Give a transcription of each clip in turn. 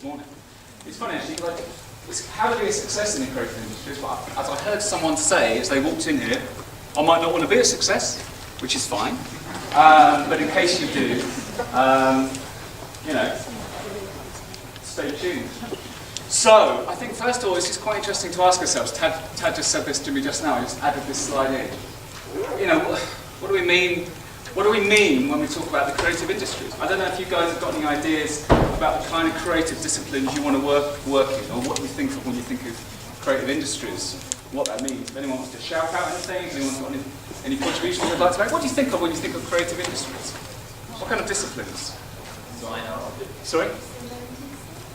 Good morning. It's funny actually, like, it's how to be a success in the creative industries, but as I heard someone say as they walked in here, I might not want to be a success, which is fine, but in case you do, you know, stay tuned. So, I think first of all, it's just quite interesting to ask ourselves, Tad just said this to me just now, I just added this slide in. You know, what do we mean? What do we mean when we talk about the creative industries? I don't know if you guys have got any ideas about the kind of creative disciplines you want to work in, or what you think of when you think of creative industries, what that means. If anyone wants to shout out anything, if anyone's got any contributions they'd like to make, what do you think of when you think of creative industries? What kind of disciplines? Design art. Sorry?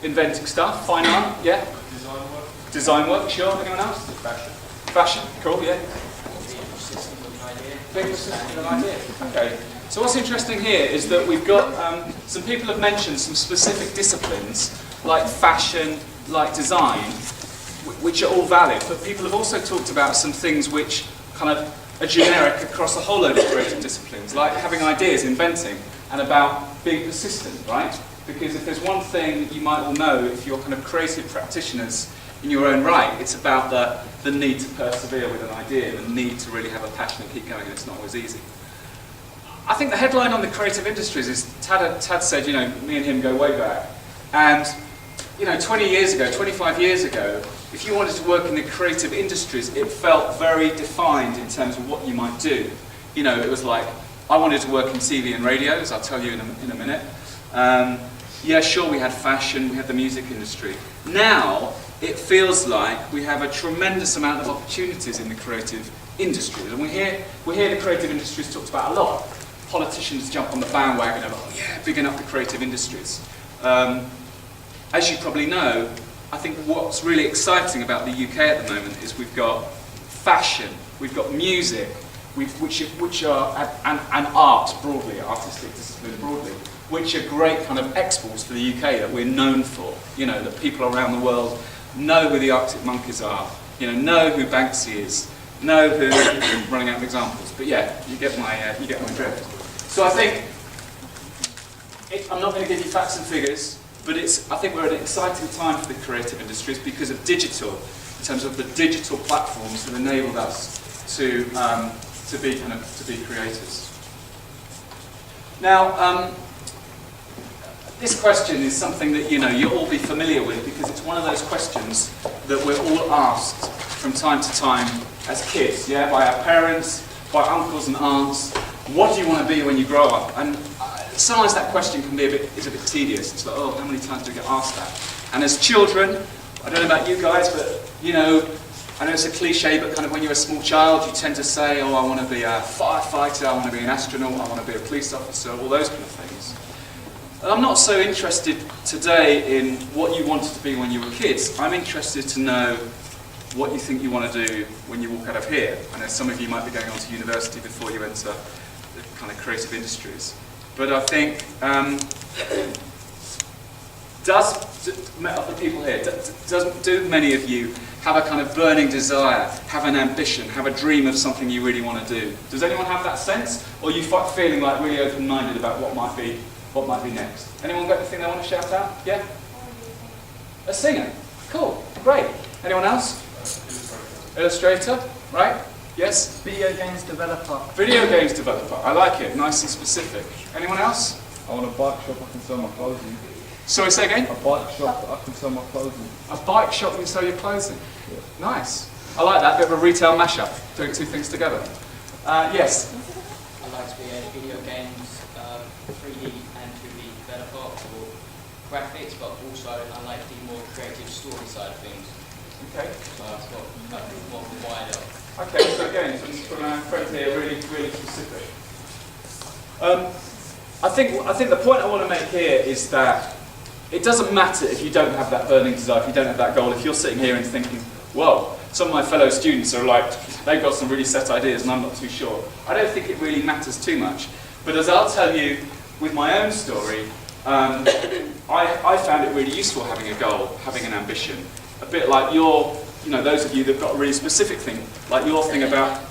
Inventing stuff, fine art, yeah? Design work. Design work, sure. Anyone else? Fashion. Fashion, cool, yeah. Being persistent with an idea. Okay, so what's interesting here is that we've got, some people have mentioned some specific disciplines, like fashion, like design, which are all valid, but people have also talked about some things which kind of are generic across a whole load of creative disciplines, like having ideas, inventing, and about being persistent, right? Because if there's one thing that you might all know, if you're kind of creative practitioners in your own right, it's about the need to persevere with an idea, the need to really have a passion and keep going, and it's not always easy. I think the headline on the creative industries is, Tad said, you know, me and him go way back, and, you know, 20 years ago, 25 years ago, if you wanted to work in the creative industries, it felt very defined in terms of what you might do. You know, it was like, I wanted to work in TV and radio, as I'll tell you in a minute. Yeah, sure, we had fashion, we had the music industry. Now, it feels like we have a tremendous amount of opportunities in the creative industries, and we hear the creative industries talked about a lot. Politicians jump on the bandwagon of, oh yeah, bigging up the creative industries. As you probably know, I think what's really exciting about the UK at the moment is we've got fashion, we've got music, which are, and art broadly, artistic discipline broadly, which are great kind of exports for the UK that we're known for. You know, that people around the world know who the Arctic Monkeys are, you know who Banksy is, know who, I'm running out of examples, but yeah, you get my drift. So I think, I'm not going to give you facts and figures, but I think we're at an exciting time for the creative industries because of digital, in terms of the digital platforms that enabled us to be creators. Now, this question is something that you'll all be familiar with because it's one of those questions that we're all asked from time to time as kids, yeah, by our parents, by uncles and aunts. What do you want to be when you grow up? And sometimes that question can be a bit tedious. It's like, oh, how many times do we get asked that? And as children, I don't know about you guys, but I know it's a cliche, but kind of when you're a small child, you tend to say, oh, I want to be a firefighter, I want to be an astronaut, I want to be a police officer, all those kind of things. And I'm not so interested today in what you wanted to be when you were kids. I'm interested to know what you think you want to do when you walk out of here. I know some of you might be going on to university before you enter the kind of creative industries. But I think, of the people here, do many of you have a kind of burning desire, have an ambition, have a dream of something you really want to do? Does anyone have that sense? Or are you feeling like really open-minded about what might be next? Anyone got anything they want to shout out? Yeah? A singer. Cool. Great. Anyone else? Illustrator. Right? Yes? Video games developer. Video games developer. I like it. Nice and specific. Anyone else? I want a bike shop I can sell my clothing. Sorry, say again? A bike shop that I can sell my clothing. A bike shop you can sell your clothing. Yeah. Nice. I like that. Bit of a retail mashup. Doing two things together. Yes? I'd like to be a video games 3D and 2D developer for graphics, but also I like the more creative story side of things. Okay. So I've got a bit more wider. Okay, so again, from our friend here, really specific. I think the point I want to make here is that it doesn't matter if you don't have that burning desire, if you don't have that goal, if you're sitting here and thinking, whoa, some of my fellow students are like, they've got some really set ideas and I'm not too sure. I don't think it really matters too much. But as I'll tell you with my own story, I found it really useful having a goal, having an ambition. A bit like those of you that've got a really specific thing, like your thing about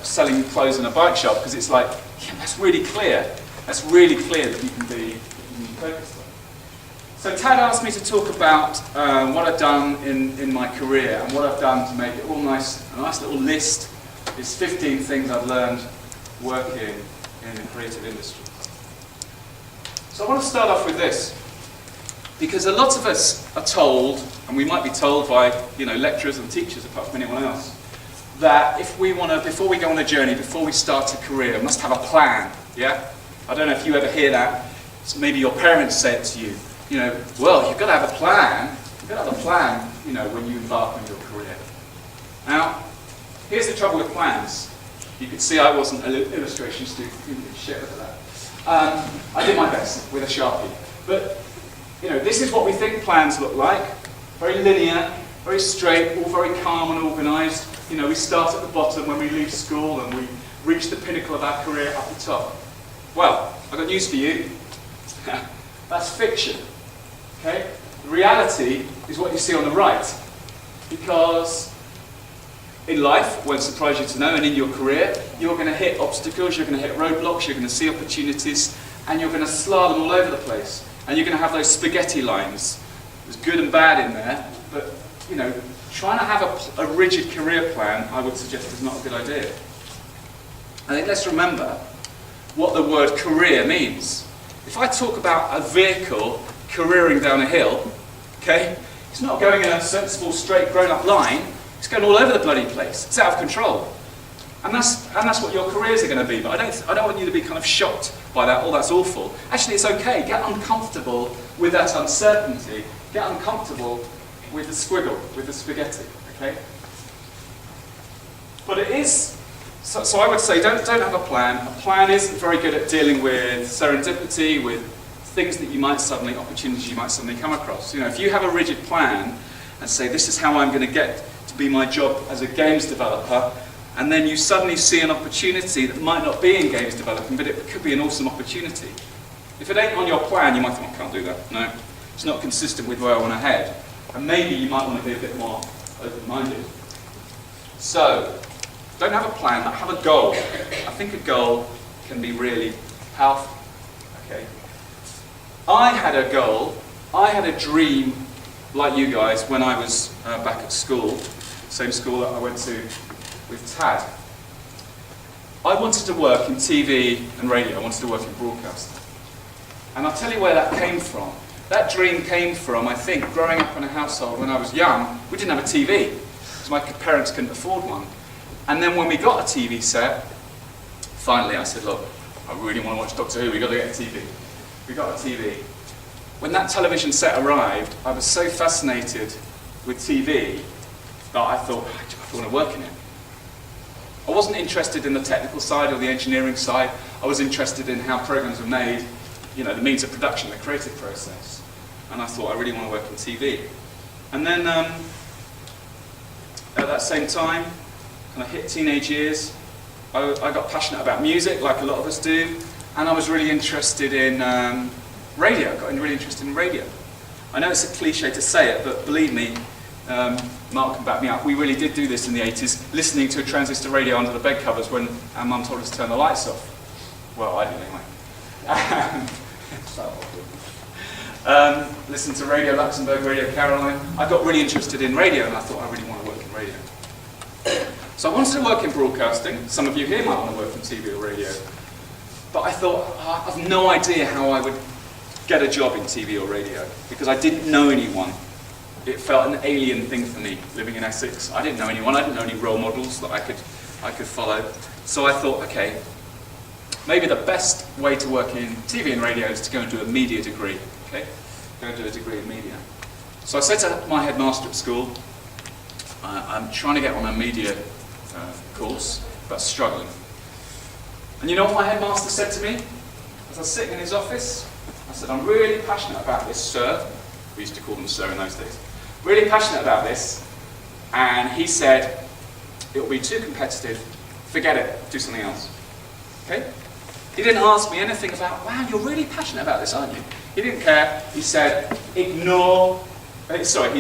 selling clothes in a bike shop, because it's like, yeah, that's really clear. That's really clear that you can be focused on. So Tad asked me to talk about what I've done in my career and what I've done to make it all nice. A nice little list is 15 things I've learned working in the creative industry. So I want to start off with this, because a lot of us are told, and we might be told by lecturers and teachers apart from anyone else, that if we want to, before we go on a journey, before we start a career, we must have a plan. Yeah? I don't know if you ever hear that. So maybe your parents say it to you. Well, you've got to have a plan. You've got to have a plan, when you embark on your career. Now, here's the trouble with plans. You could see I wasn't an illustration student. You can shit with that. I did my best with a Sharpie. But, this is what we think plans look like. Very linear, very straight, all very calm and organised. We start at the bottom when we leave school and we reach the pinnacle of our career up the top. Well, I've got news for you. That's fiction. Okay? The reality is what you see on the right. Because in life, won't surprise you to know, and in your career, you're going to hit obstacles, you're going to hit roadblocks, you're going to see opportunities, and you're going to slalom all over the place. And you're going to have those spaghetti lines. There's good and bad in there, but, trying to have a rigid career plan, I would suggest, is not a good idea. I think let's remember what the word career means. If I talk about a vehicle careering down a hill, okay, it's not going in a sensible, straight, grown-up line. It's going all over the bloody place. It's out of control. And that's what your careers are going to be. But I don't want you to be kind of shocked by that. Oh, that's awful. Actually, it's okay. Get uncomfortable with that uncertainty. Get uncomfortable with the squiggle, with the spaghetti. Okay. But it is. So I would say don't have a plan. A plan isn't very good at dealing with serendipity, with things that you might suddenly, opportunities you might suddenly come across. If you have a rigid plan and say, this is how I'm going to get to be my job as a games developer, and then you suddenly see an opportunity that might not be in games development, but it could be an awesome opportunity. If it ain't on your plan, you might think, I can't do that. No, it's not consistent with where I want to head. And maybe you might want to be a bit more open-minded. So, don't have a plan, have a goal. I think a goal can be really powerful. Okay. I had a goal, I had a dream, like you guys, when I was back at school, same school that I went to with Tad. I wanted to work in TV and radio, I wanted to work in broadcasting. And I'll tell you where that came from. That dream came from, I think, growing up in a household when I was young. We didn't have a TV, because my parents couldn't afford one. And then when we got a TV set, finally I said, look, I really want to watch Doctor Who, we've got to get a TV. We got a TV. When that television set arrived, I was so fascinated with TV that I thought, I want to work in it. I wasn't interested in the technical side or the engineering side. I was interested in how programs were made, the means of production, the creative process. And I thought, I really want to work in TV. And then, at that same time, when I hit teenage years, I got passionate about music, like a lot of us do, and I was really interested in radio. I got really interested in radio. I know it's a cliche to say it, but believe me, Mark can back me up, we really did do this in the 80s, listening to a transistor radio under the bed covers when our mum told us to turn the lights off. Well, I did anyway. Listened to Radio Luxembourg, Radio Caroline. I got really interested in radio, and I thought I really want to work in radio. So I wanted to work in broadcasting. Some of you here might want to work in TV or radio. But I thought, I've no idea how I would get a job in TV or radio, because I didn't know anyone. It felt an alien thing for me, living in Essex. I didn't know anyone, I didn't know any role models that I could follow. So I thought, okay, maybe the best way to work in TV and radio is to go and do a media degree. Okay? Go and do a degree in media. So I said to my headmaster at school, I'm trying to get on a media course, but struggling. And you know what my headmaster said to me? As I was sitting in his office, I said, I'm really passionate about this, sir. We used to call them sir in those days. Really passionate about this. And he said, it'll be too competitive. Forget it. Do something else. Okay? He didn't ask me anything about, wow, you're really passionate about this, aren't you? He didn't care. He said, he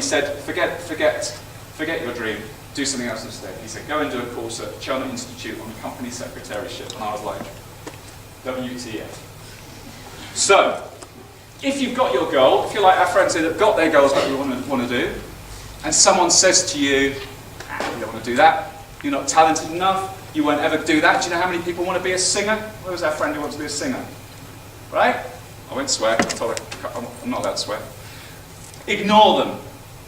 said, forget your dream. Do something else instead. He said, go and do a course at Cheltenham Institute on company secretarieship. And I was like, WTF. So, if you've got your goal, if you're like our friends here that have got their goals that you want to do, and someone says to you, you don't want to do that, you're not talented enough, you won't ever do that. Do you know how many people want to be a singer? Where was our friend who wants to be a singer? Right? I won't swear, I'm not allowed to swear. Ignore them.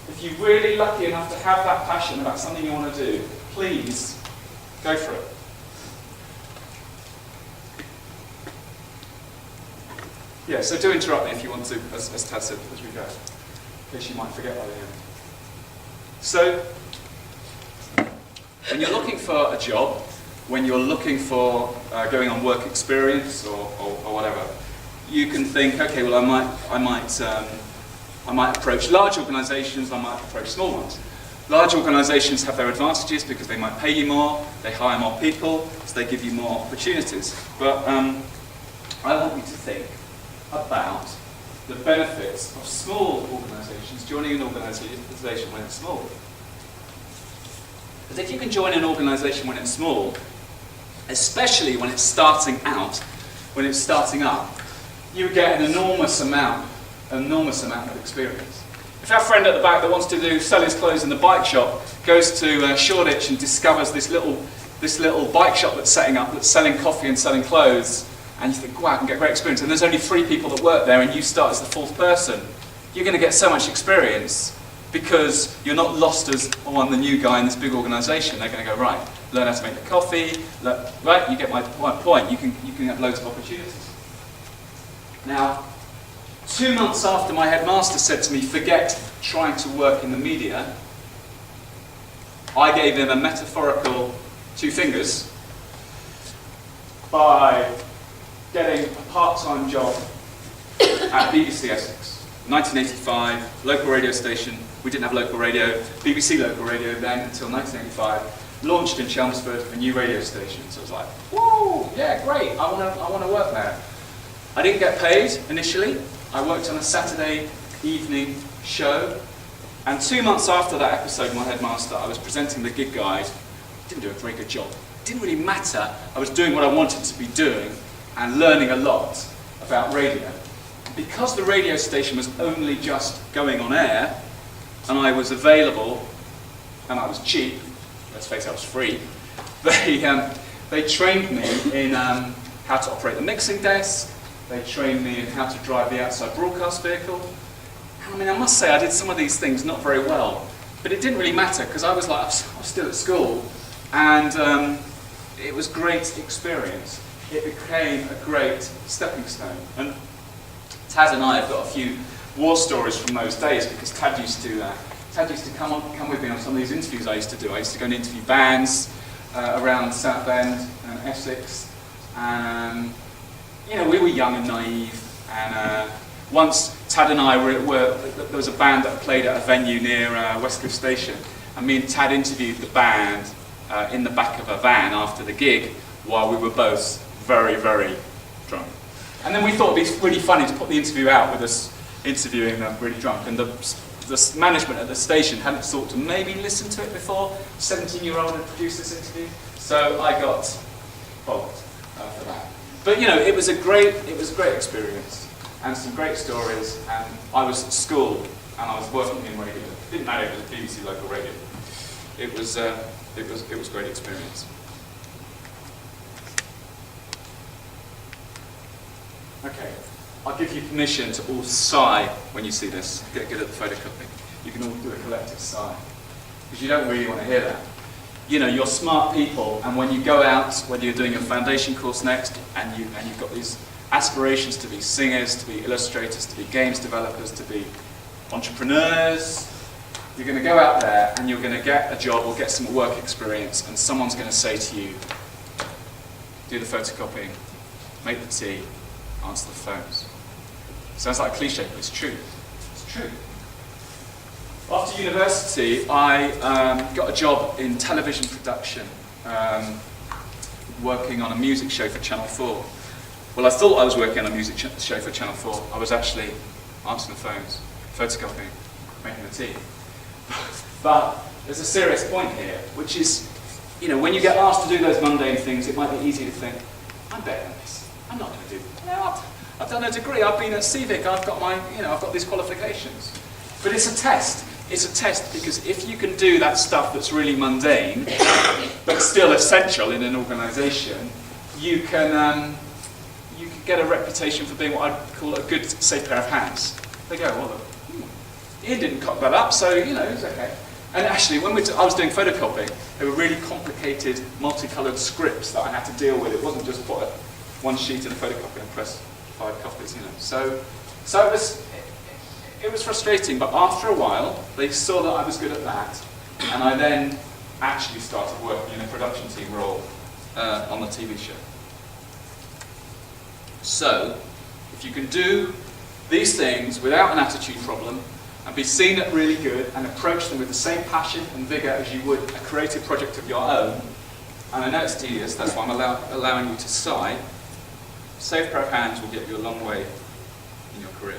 If you're really lucky enough to have that passion about something you want to do, please go for it. Yeah, so do interrupt me if you want to, as Tad said, as we go, in case you might forget by the end. So, when you're looking for a job, when you're looking for going on work experience or whatever, you can think, okay, well, I might approach large organisations, I might approach small ones. Large organisations have their advantages because they might pay you more, they hire more people, so they give you more opportunities. But I want you to think about the benefits of small organisations, joining an organisation when it's small. Because if you can join an organisation when it's small, especially when it's starting out, when it's starting up, you get an enormous amount of experience. If our friend at the back that wants to sell his clothes in the bike shop goes to Shoreditch and discovers this little bike shop that's setting up, that's selling coffee and selling clothes, and you think, wow, I can get great experience, and there's only 3 people that work there and you start as the 4th person, you're going to get so much experience because you're not lost as the new guy in this big organisation. They're going to go, right, learn how to make the coffee, right, you get my point, you can have loads of opportunities. Now, 2 months after my headmaster said to me, forget trying to work in the media, I gave him a metaphorical 2 fingers by getting a part-time job at BBC Essex. 1985, local radio station. We didn't have local radio. BBC local radio then until 1985. Launched in Chelmsford, a new radio station. So I was like, whoa, yeah, great. I want to work there. I didn't get paid initially. I worked on a Saturday evening show. And 2 months after that episode, my headmaster, I was presenting the gig guide. Didn't do a very good job. It didn't really matter. I was doing what I wanted to be doing and learning a lot about radio. Because the radio station was only just going on air, and I was available, and I was cheap, let's face it, I was free, they trained me in how to operate the mixing desk, they trained me in how to drive the outside broadcast vehicle. I mean, I must say I did some of these things not very well, but it didn't really matter, because I was still at school, and it was great experience. It became a great stepping stone. And Tad and I have got a few war stories from those days because Tad used to come with me on some of these interviews I used to do. I used to go and interview bands around Southend and Essex. And, we were young and naive. And once Tad and I there was a band that played at a venue near Westcliff Station. And me and Tad interviewed the band in the back of a van after the gig while we were both very, very drunk. And then we thought it'd be really funny to put the interview out with us interviewing them really drunk. And the management at the station hadn't thought to maybe listen to it before. 17-year-old had produced this interview. So I got bogged for that. But it was a great experience and some great stories. And I was at school and I was working in radio. It didn't matter if it was BBC local radio. It was a great experience. Okay, I'll give you permission to all sigh when you see this. Get good at the photocopying. You can all do a collective sigh. Because you don't really want to hear that. You're smart people, and when you go out, whether you're doing your foundation course next, and you've got these aspirations to be singers, to be illustrators, to be games developers, to be entrepreneurs, you're going to go out there and you're going to get a job or get some work experience, and someone's going to say to you, do the photocopying, make the tea, answer the phones. Sounds like a cliche, but it's true. It's true. After university, I got a job in television production, working on a music show for Channel 4. Well, I thought I was working on a music show for Channel 4. I was actually answering the phones, photocopying, making the tea. But there's a serious point here, which is, when you get asked to do those mundane things, it might be easy to think, I'm better than this. I'm not going to do that. I've done a degree, I've been at SEEVIC, I've got I've got these qualifications. But it's a test. It's a test because if you can do that stuff that's really mundane, but still essential in an organisation, you can get a reputation for being what I'd call a good, safe pair of hands. They go, well, Ian didn't cock that up, so, it's okay. And actually, when I was doing photocopying, they were really complicated, multicoloured scripts that I had to deal with. It wasn't just put one sheet in a photocopy and press 5 copies, So it was frustrating, but after a while, they saw that I was good at that, and I then actually started working in a production team role on the TV show. So, if you can do these things without an attitude problem, and be seen as really good, and approach them with the same passion and vigour as you would a creative project of your own, and I know it's tedious, that's why I'm allowing you to sigh, safe pair of hands will get you a long way in your career.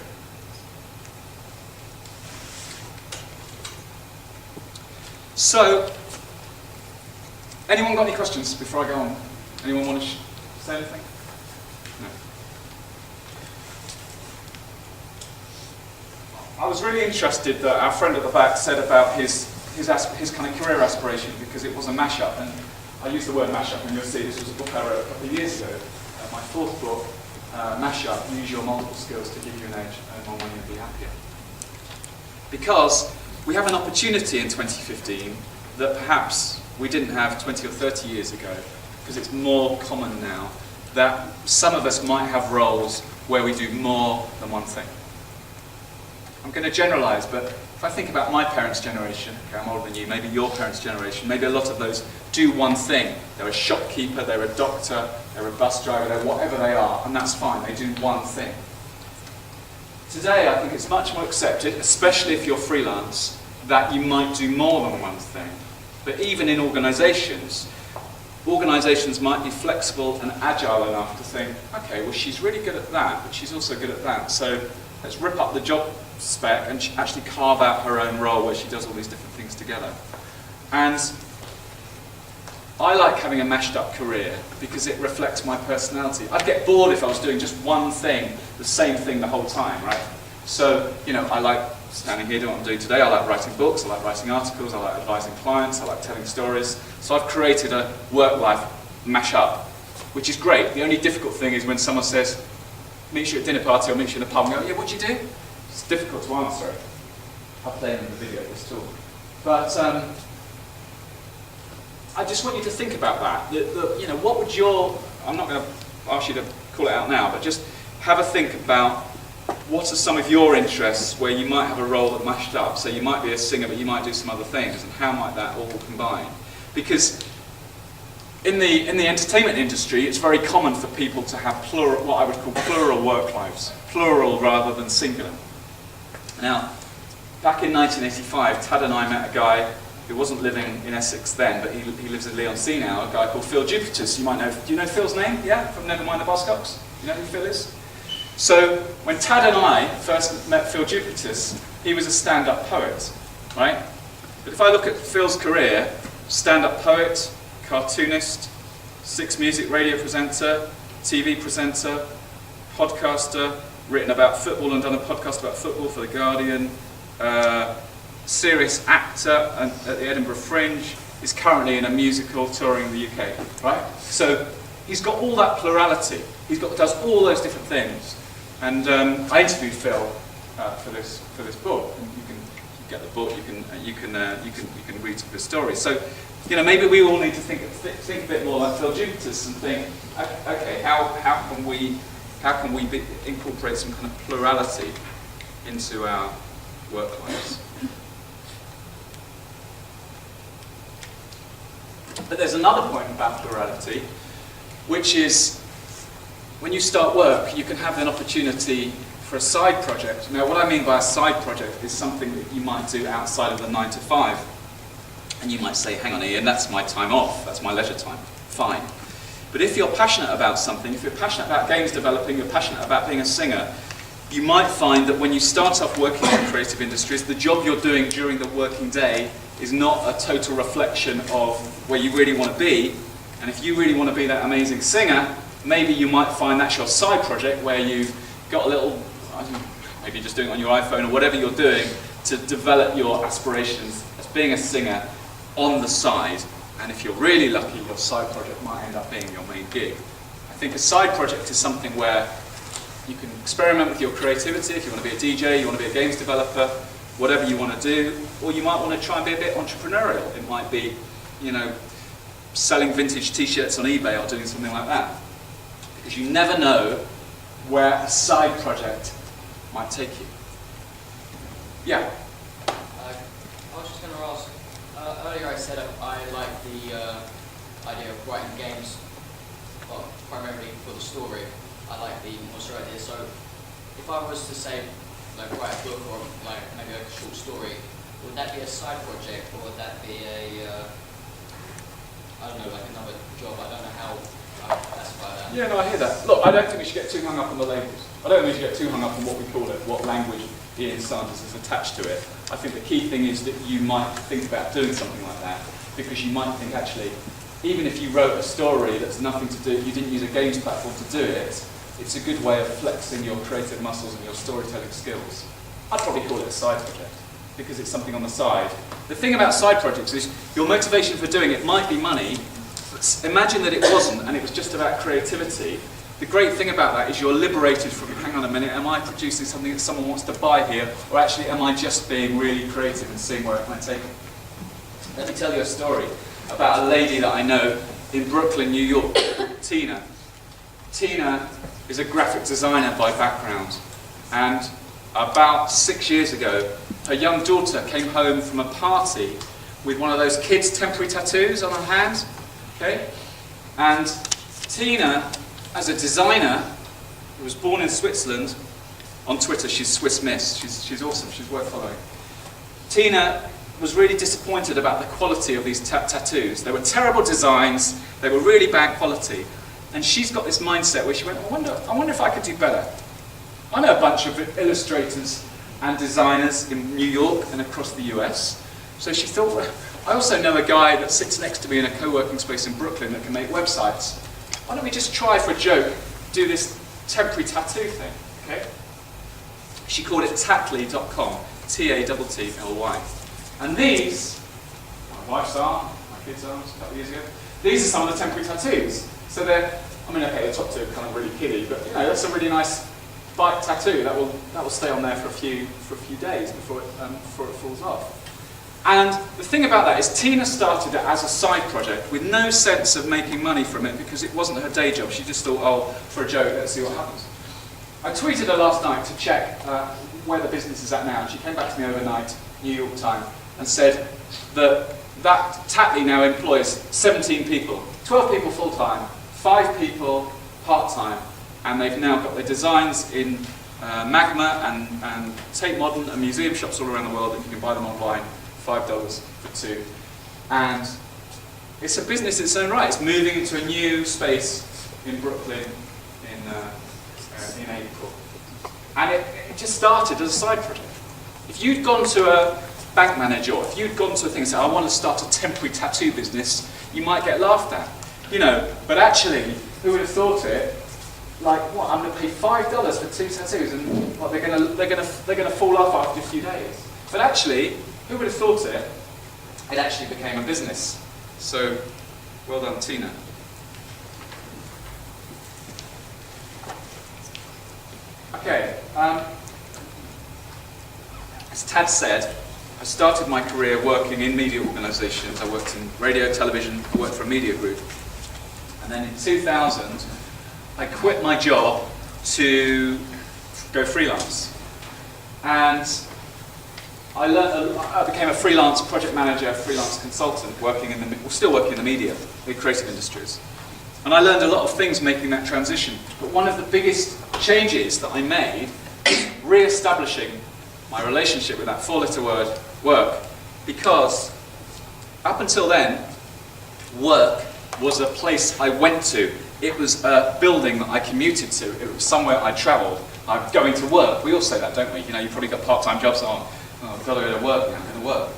So, anyone got any questions before I go on? Anyone want to say anything? No. I was really interested that our friend at the back said about his kind of career aspiration, because it was a mashup, and I use the word mashup, and you'll see this was a book I wrote a couple of years ago, my 4th book, Mashup, Use Your Multiple Skills to Give You an Edge, Earn More Money and Be Happier. Because we have an opportunity in 2015 that perhaps we didn't have 20 or 30 years ago, because it's more common now, that some of us might have roles where we do more than one thing. I'm going to generalise, but if I think about my parents' generation, okay, I'm older than you, maybe your parents' generation, maybe a lot of those do one thing. They're a shopkeeper, they're a doctor, they're a bus driver, they're whatever they are, and that's fine, they do one thing. Today, I think it's much more accepted, especially if you're freelance, that you might do more than one thing. But even in organisations might be flexible and agile enough to think, okay, well, she's really good at that, but she's also good at that, so let's rip up the job spec and actually carve out her own role where she does all these different things together. And I like having a mashed up career because it reflects my personality. I'd get bored if I was doing just one thing, the same thing the whole time, right? So, I like standing here doing what I'm doing today. I like writing books, I like writing articles, I like advising clients, I like telling stories. So I've created a work-life mash-up, which is great. The only difficult thing is when someone says, meet you at a dinner party or meet you in a pub and go, yeah, what'd you do? It's difficult to answer it. I'll play in the video of this talk. But I just want you to think about that. What would I'm not going to ask you to call it out now, but just have a think about what are some of your interests where you might have a role that mashed up. So you might be a singer, but you might do some other things, and how might that all combine? Because in the entertainment industry, it's very common for people to have plural, what I would call plural work lives. Plural rather than singular. Now, back in 1985, Tad and I met a guy who wasn't living in Essex then, but he lives in Leigh-on-Sea now, a guy called Phil Jupitus. You might know. Do you know Phil's name? Yeah? From Nevermind the Buzzcocks? You know who Phil is? So, when Tad and I first met Phil Jupitus, he was a stand-up poet, right? But if I look at Phil's career, stand-up poet, cartoonist, 6 music radio presenter, TV presenter, podcaster, written about football and done a podcast about football for The Guardian, serious actor at the Edinburgh Fringe, is currently in a musical touring the UK, right? So he's got all that plurality. Does all those different things. And I interviewed Phil for this book, and you can get the book. You can read some of his stories. So maybe we all need to think a bit more like Phil Jupitus and think, okay, how can we incorporate some kind of plurality into our work lives? But there's another point about plurality, which is when you start work, you can have an opportunity for a side project. Now, what I mean by a side project is something that you might do outside of the 9 to 5. And you might say, hang on Ian, that's my time off, that's my leisure time. Fine. But if you're passionate about something, if you're passionate about games developing, you're passionate about being a singer, you might find that when you start off working in creative industries, the job you're doing during the working day is not a total reflection of where you really want to be. And if you really want to be that amazing singer, maybe you might find that's your side project where you got a little, I don't know, maybe you're just doing it on your iPhone or whatever you're doing to develop your aspirations as being a singer on the side. And if you're really lucky, your side project might end up being your main gig. I think a side project is something where you can experiment with your creativity. If you want to be a DJ, you want to be a games developer, whatever you want to do, or you might want to try and be a bit entrepreneurial. It might be, you know, selling vintage t-shirts on eBay or doing something like that. Because you never know where a side project might take you. Yeah? I was just going to ask, earlier I said I like the idea of writing games, well, primarily for the story. I like the monster idea. So if I was to say, like, write a book or like maybe a short story, would that be a side project or would that be a, I don't know, like another job? I don't know how I would classify that. Yeah, no, I hear that. Look, I don't think we should get too hung up on the labels. I don't think we should get too hung up on what we call it, what language Ian Sanders is attached to it. I think the key thing is that you might think about doing something like that, because you might think, actually, even if you wrote a story that's nothing to do, you didn't use a games platform to do it, it's a good way of flexing your creative muscles and your storytelling skills. I'd probably call it a side project, because it's something on the side. The thing about side projects is your motivation for doing it might be money, but imagine that it wasn't and it was just about creativity. The great thing about that is you're liberated from, hang on a minute, am I producing something that someone wants to buy here, or actually am I just being really creative and seeing where it might take me? Let me tell you a story about a lady that I know in Brooklyn, New York, Tina. Tina is a graphic designer by background, and about 6 years ago, her young daughter came home from a party with one of those kids' temporary tattoos on her hand, okay? And Tina, as a designer who was born in Switzerland, on Twitter she's Swiss Miss, she's awesome, she's worth following. Tina was really disappointed about the quality of these tattoos. They were terrible designs, they were really bad quality. And she's got this mindset where she went, I wonder if I could do better. I know a bunch of illustrators and designers in New York and across the US. So she thought, well, I also know a guy that sits next to me in a co-working space in Brooklyn that can make websites. Why don't we just try for a joke, do this temporary tattoo thing, okay? She called it Tattly.com, T-A-T-T-L-Y. And these, my wife's arm, my kid's arms a couple of years ago, these are some of the temporary tattoos. So they're, I mean, okay, the top two are kind of really kiddie, but you know, that's a really nice bike tattoo that will stay on there for a few days before it falls off. And the thing about that is Tina started it as a side project with no sense of making money from it because it wasn't her day job. She just thought, oh, for a joke, let's see what happens. I tweeted her last night to check where the business is at now, and she came back to me overnight, New York time, and said that Tattly now employs 17 people, 12 people full-time, 5 people part-time, and they've now got their designs in Magma and Tate Modern and museum shops all around the world, and you can buy them online, $5 for 2. And it's a business in its own right. It's moving into a new space in Brooklyn in April. And it just started as a side project. If you'd gone to a bank manager, or if you'd gone to a thing and said, I want to start a temporary tattoo business, you might get laughed at. You know, but actually, who would have thought it? Like, what? I'm going to pay $5 for 2 tattoos, and what, they're going to fall off after a few days. But actually, who would have thought it? It actually became a business. So, well done, Tina. Okay. As Tad said, I started my career working in media organisations. I worked in radio, television. I worked for a media group. And then in 2000, I quit my job to go freelance. And I became a freelance project manager, freelance consultant, still working in the media, the creative industries. And I learned a lot of things making that transition. But one of the biggest changes that I made was re-establishing my relationship with that 4-letter word, work, because up until then, work was a place I went to. It was a building that I commuted to. It was somewhere I travelled. I'm going to work. We all say that, don't we? You know, you've probably got part-time jobs on. Oh, I've got to go to work now, I'm going to work.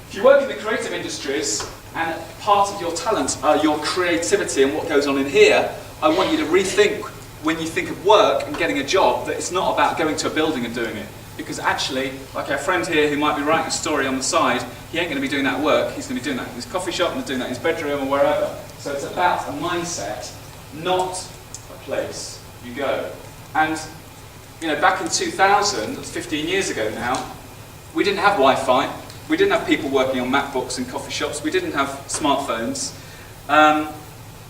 If you work in the creative industries, and part of your talent are your creativity and what goes on in here, I want you to rethink when you think of work and getting a job, that it's not about going to a building and doing it. Because actually, like our friend here who might be writing a story on the side, he ain't going to be doing that at work, he's going to be doing that in his coffee shop and doing that in his bedroom or wherever. So it's about a mindset, not a place you go. And back in 2000, that's 15 years ago now, we didn't have Wi-Fi, we didn't have people working on MacBooks in coffee shops, we didn't have smartphones.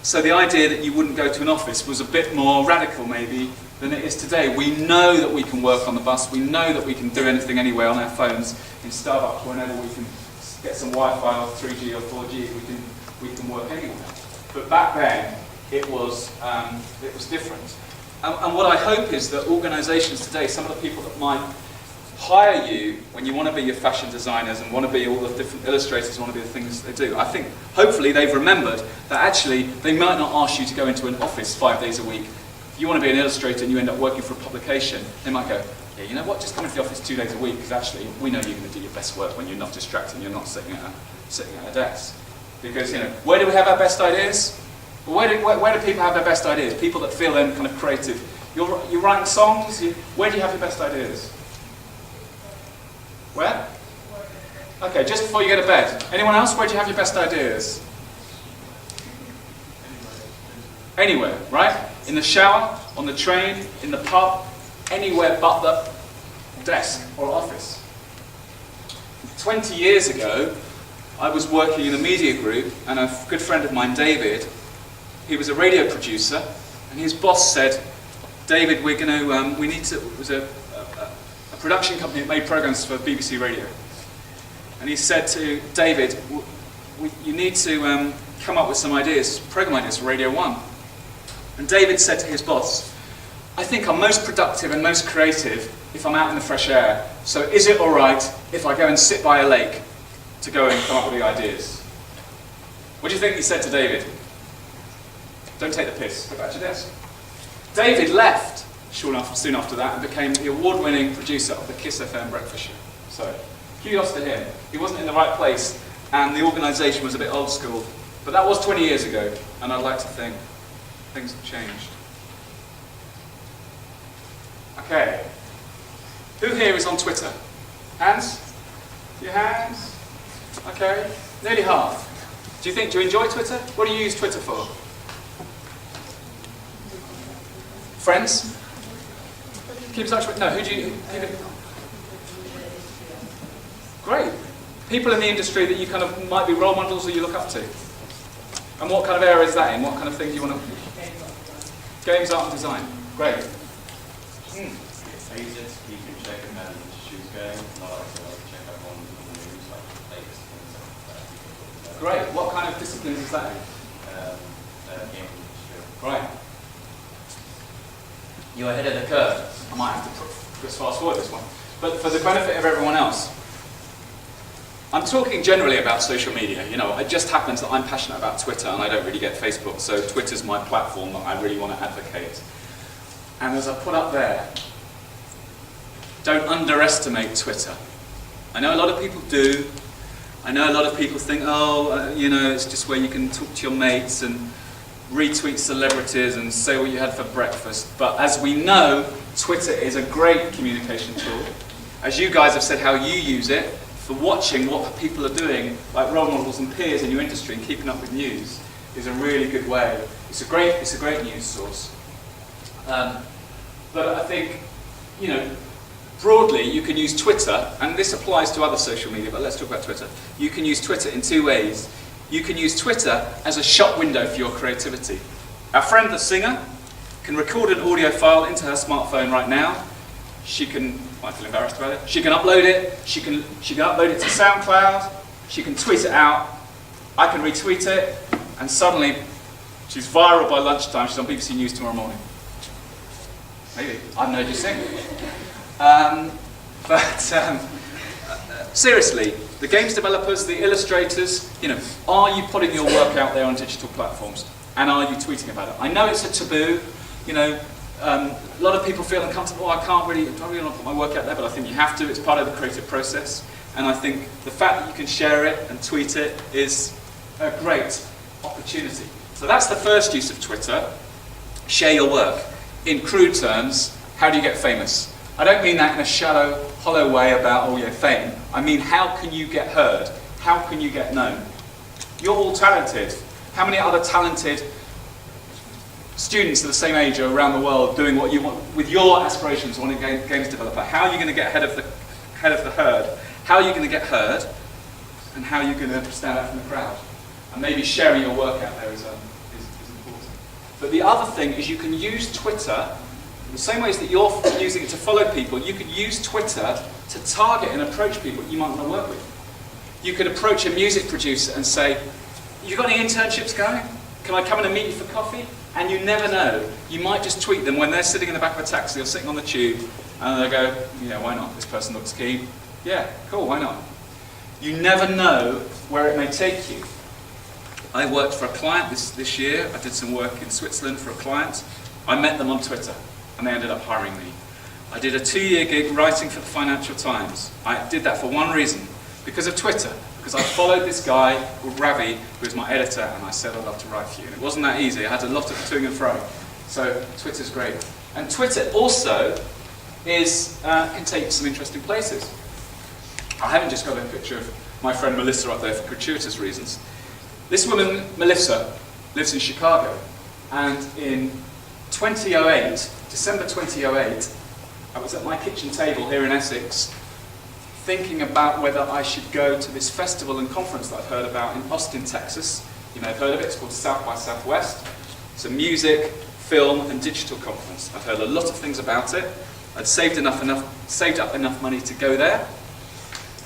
So the idea that you wouldn't go to an office was a bit more radical maybe than it is today. We know that we can work on the bus, we know that we can do anything anywhere on our phones in Starbucks, whenever we can get some Wi-Fi or 3G or 4G, we can work anywhere. But back then, it was different. And what I hope is that organisations today, some of the people that might hire you when you want to be your fashion designers and want to be all the different illustrators, want to be the things they do, I think hopefully they've remembered that actually they might not ask you to go into an office 5 days a week. If you want to be an illustrator and you end up working for a publication, they might go, yeah, you know what, just come into the office 2 days a week, because actually we know you're going to do your best work when you're not distracted and you're not sitting at a desk. Because, where do we have our best ideas? Well, where do people have their best ideas? People that feel then kind of creative. You're writing songs, where do you have your best ideas? Where? Okay, just before you go to bed. Anyone else? Where do you have your best ideas? Anywhere, right? In the shower, on the train, in the pub, anywhere but the desk or office. 20 years ago, I was working in a media group, and a good friend of mine, David, he was a radio producer, and his boss said, David, we're going to, we need to, it was a production company that made programs for BBC Radio. And he said to David, you need to come up with some ideas, program ideas for Radio 1. And David said to his boss, I think I'm most productive and most creative if I'm out in the fresh air. So is it alright if I go and sit by a lake to go and come up with the ideas? What do you think he said to David? Don't take the piss, go back to your desk. David left soon after that and became the award-winning producer of the Kiss FM breakfast show. So, kudos to him. He wasn't in the right place and the organisation was a bit old school. But that was 20 years ago, and I'd like to think things have changed. Okay. Who here is on Twitter? Hands? Your hands? Okay. Nearly half. Do you enjoy Twitter? What do you use Twitter for? Friends? Keep in touch with... No, who do you... Great. People in the industry that you kind of might be role models or you look up to. And what kind of area is that in? What kind of thing do you want to... Games, art and design. Great. I use it to keep in check and manage issues going, not like to check up on the news, like latest things like that. Great. What kind of disciplines is that in? Game industry. Right. You're ahead of the curve. I might have to just fast forward this one. But for the benefit of everyone else, I'm talking generally about social media. It just happens that I'm passionate about Twitter and I don't really get Facebook, so Twitter's my platform that I really want to advocate. And as I put up there, don't underestimate Twitter. I know a lot of people do. I know a lot of people think, it's just where you can talk to your mates and retweet celebrities and say what you had for breakfast. But as we know, Twitter is a great communication tool. As you guys have said how you use it, for watching what people are doing, like role models and peers in your industry and keeping up with news, is a really good way. It's a great news source. But I think, broadly, you can use Twitter, and this applies to other social media, but let's talk about Twitter. You can use Twitter in two ways. You can use Twitter as a shop window for your creativity. Our friend, the singer, can record an audio file into her smartphone right now. She can, I feel embarrassed about it, she can upload it, she can upload it to SoundCloud, she can tweet it out, I can retweet it, and suddenly she's viral by lunchtime, she's on BBC News tomorrow morning. Maybe, I don't know, do you sing? Seriously, the games developers, the illustrators, are you putting your work out there on digital platforms? And are you tweeting about it? I know it's a taboo, a lot of people feel uncomfortable, I don't really want to put my work out there, but I think you have to, it's part of the creative process. And I think the fact that you can share it and tweet it is a great opportunity. So that's the first use of Twitter, share your work. in crude terms, how do you get famous? I don't mean that in a shallow, hollow way about, oh yeah, fame. I mean, how can you get heard? How can you get known? You're all talented. How many other talented students of the same age are around the world doing what you want, with your aspirations, wanting games developer? How are you going to get ahead of the herd? How are you going to get heard? And how are you going to stand out from the crowd? And maybe sharing your work out there is important. But the other thing is you can use Twitter, in the same ways that you're using it to follow people, you could use Twitter to target and approach people you might want to work with. You could approach a music producer and say, you got any internships going? Can I come in and meet you for coffee? And you never know. You might just tweet them when they're sitting in the back of a taxi or sitting on the tube, and they go, yeah, why not? This person looks keen. Yeah, cool, why not? You never know where it may take you. I worked for a client this year. I did some work in Switzerland for a client. I met them on Twitter, and they ended up hiring me. I did a 2-year gig writing for the Financial Times. I did that for one reason, because of Twitter. Because I followed this guy called Ravi, who was my editor, and I said I'd love to write for you. And it wasn't that easy. I had a lot of toing and fro. So Twitter's great. And Twitter also can take you some interesting places. I haven't just got a picture of my friend Melissa up there for gratuitous reasons. This woman, Melissa, lives in Chicago. And in 2008, December 2008, I was at my kitchen table here in Essex, thinking about whether I should go to this festival and conference that I've heard about in Austin, Texas. You may have heard of it. It's called South by Southwest. It's a music, film, and digital conference. I've heard a lot of things about it. I'd saved up enough money to go there.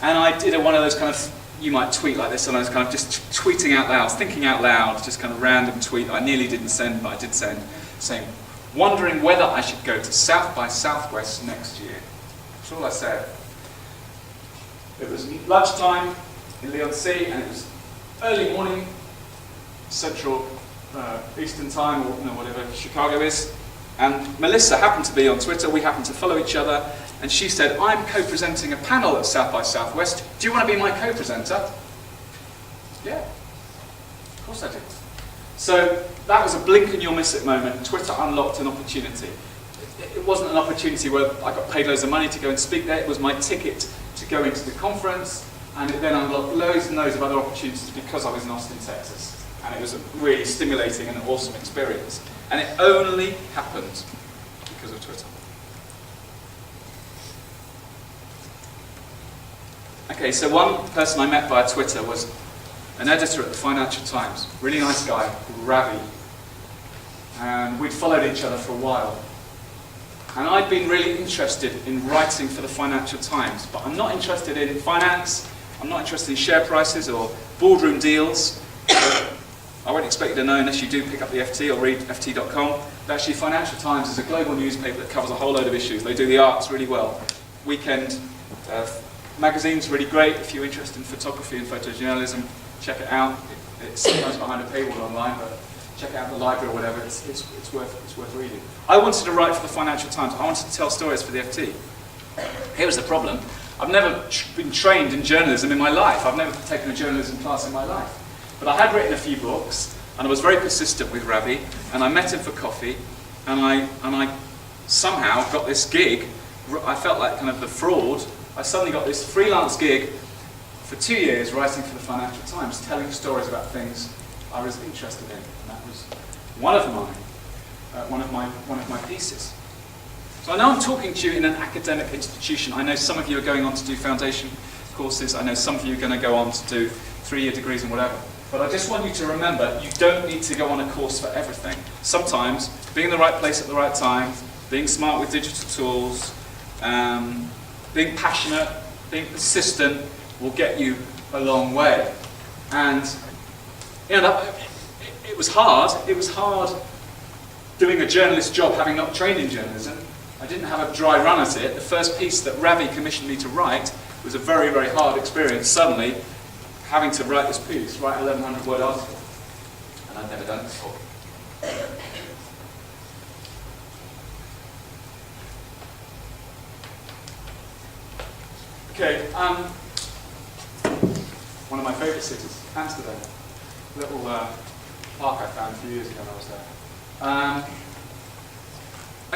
And I did one of those kind of, you might tweet like this, and I was kind of just tweeting out loud, thinking out loud, just kind of random tweet. I nearly didn't send, but I did send, saying, wondering whether I should go to South by Southwest next year. That's all I said. It was lunchtime in Leon-C, and it was early morning, Central Eastern Time, or whatever Chicago is. And Melissa happened to be on Twitter. We happened to follow each other. And she said, I'm co-presenting a panel at South by Southwest. Do you want to be my co-presenter? Yeah, of course I did. So that was a blink and you'll miss it moment. Twitter unlocked an opportunity. It wasn't an opportunity where I got paid loads of money to go and speak there. It was my ticket to go into the conference, and it then unlocked loads and loads of other opportunities because I was in Austin, Texas. And it was a really stimulating and awesome experience. And it only happened because of Twitter. Okay, so one person I met via Twitter was an editor at the Financial Times, really nice guy called Ravi. And we'd followed each other for a while. And I'd been really interested in writing for the Financial Times, but I'm not interested in finance, I'm not interested in share prices or boardroom deals. I won't expect you to know unless you do pick up the FT or read ft.com. But actually, Financial Times is a global newspaper that covers a whole load of issues. They do the arts really well. Weekend magazine's really great. If you're interested in photography and photojournalism, check it out. It's sometimes behind a paywall online, but check it out in the library or whatever. It's worth reading. I wanted to write for the Financial Times. I wanted to tell stories for the FT. Here was the problem. I've never been trained in journalism in my life. I've never taken a journalism class in my life. But I had written a few books, and I was very persistent with Ravi, and I met him for coffee, and I somehow got this gig. I felt like kind of the fraud. I suddenly got this freelance gig for 2 years writing for the Financial Times, telling stories about things I was interested in, and that was one of my pieces. So I know I'm talking to you in an academic institution. I know some of you are going on to do foundation courses. I know some of you are going to go on to do 3-year degrees and whatever. But I just want you to remember, you don't need to go on a course for everything. Sometimes, being in the right place at the right time, being smart with digital tools, being passionate, being persistent will get you a long way. And it was hard. It was hard doing a journalist job, having not trained in journalism. I didn't have a dry run at it. The first piece that Ravi commissioned me to write was a very, very hard experience. Suddenly, having to write this piece, write a 1,100-word article, and I'd never done it before. Okay, one of my favourite cities, Amsterdam. A little park I found a few years ago when I was there.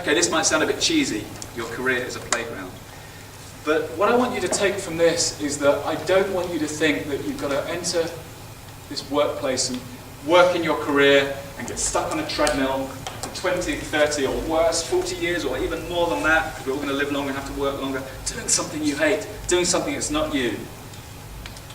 Okay, this might sound a bit cheesy, your career is a playground. But what I want you to take from this is that I don't want you to think that you've got to enter this workplace and work in your career and get stuck on a treadmill for 20, 30 or worse, 40 years or even more than that, because we're all going to live longer and have to work longer, doing something you hate, doing something that's not you.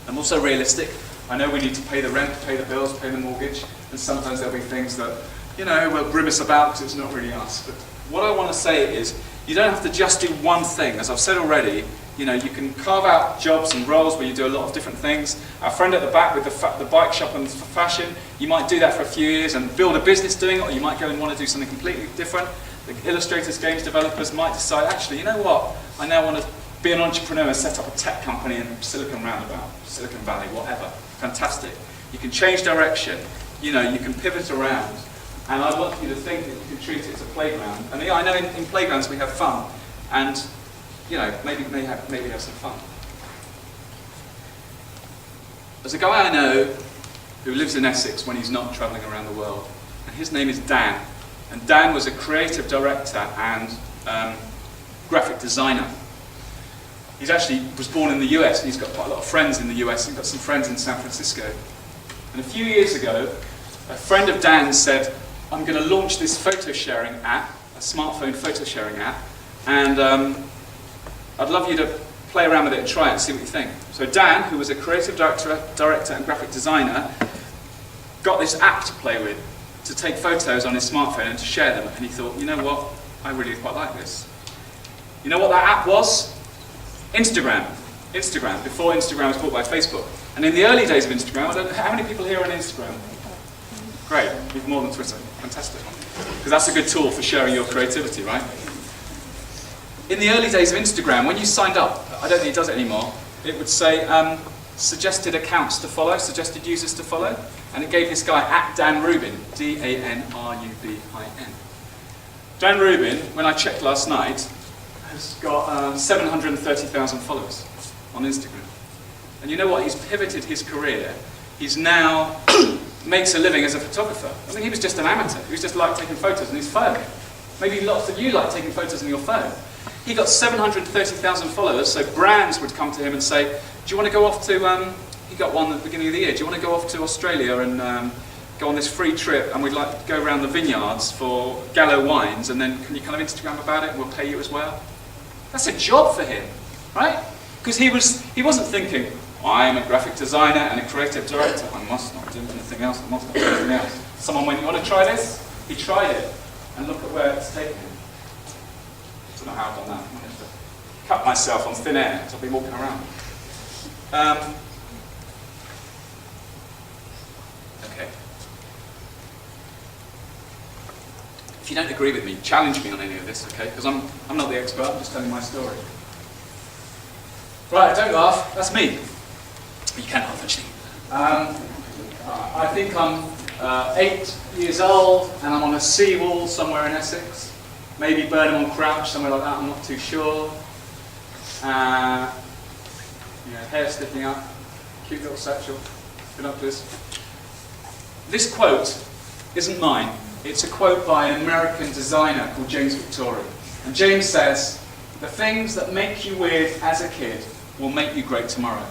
I'm also realistic. I know we need to pay the rent, pay the bills, pay the mortgage, and sometimes there'll be things that, you know, we'll grimace about because it's not really us. But what I want to say is, you don't have to just do one thing. As I've said already, you know, you can carve out jobs and roles where you do a lot of different things. Our friend at the back with the bike shop and for fashion, you might do that for a few years and build a business doing it, or you might go and want to do something completely different. The illustrators, games developers might decide, actually, you know what, I now want to be an entrepreneur and set up a tech company in Silicon Roundabout, Silicon Valley, whatever. Fantastic. You can change direction, you know, you can pivot around. And I want you to think that you can treat it as a playground. And yeah, I know in playgrounds we have fun, and you know, maybe have some fun. There's a guy I know who lives in Essex when he's not travelling around the world, and his name is Dan. And Dan was a creative director and graphic designer. He was born in the US, and he's got quite a lot of friends in the US. He's got some friends in San Francisco. And a few years ago, a friend of Dan's said, I'm going to launch this photo sharing app, a smartphone photo sharing app, and I'd love you to play around with it and try it and see what you think. So Dan, who was a creative director and graphic designer, got this app to play with, to take photos on his smartphone and to share them. And he thought, you know what, I really quite like this. You know what that app was? Instagram. Instagram, before Instagram was bought by Facebook. And in the early days of Instagram, how many people here are on Instagram? Great, even more than Twitter. Fantastic. Because that's a good tool for sharing your creativity, right? In the early days of Instagram, when you signed up, I don't think it does it anymore, it would say suggested accounts to follow, suggested users to follow, and it gave this guy @DanRubin, D-A-N-R-U-B-I-N. Dan Rubin, when I checked last night, has got 730,000 followers on Instagram. And you know what? He's pivoted his career. He's now makes a living as a photographer. I mean, he was just an amateur. He was just like taking photos on his phone. Maybe lots of you like taking photos on your phone. He got 730,000 followers, so brands would come to him and say, do you want to go off to, he got one at the beginning of the year, do you want to go off to Australia and go on this free trip, and we'd like to go around the vineyards for Gallo wines, and then can you kind of Instagram about it and we'll pay you as well? That's a job for him, right? Because he wasn't thinking, I'm a graphic designer and a creative director, I must not do anything else, I must not do anything else. Someone went, you want to try this? He tried it, and look at where it's taken him. I don't know how I've done that. I managed to cut myself on thin air, because I've been walking around. Okay. If you don't agree with me, challenge me on any of this, okay? Because I'm not the expert, I'm just telling my story. Right, don't laugh, that's me. You can laugh, actually. I think I'm 8 years old, and I'm on a seawall somewhere in Essex. Maybe Burnham on Crouch, somewhere like that, I'm not too sure. Hair sticking up, cute little satchel, binoculars. This quote isn't mine. It's a quote by an American designer called James Victoria. And James says, the things that make you weird as a kid will make you great tomorrow.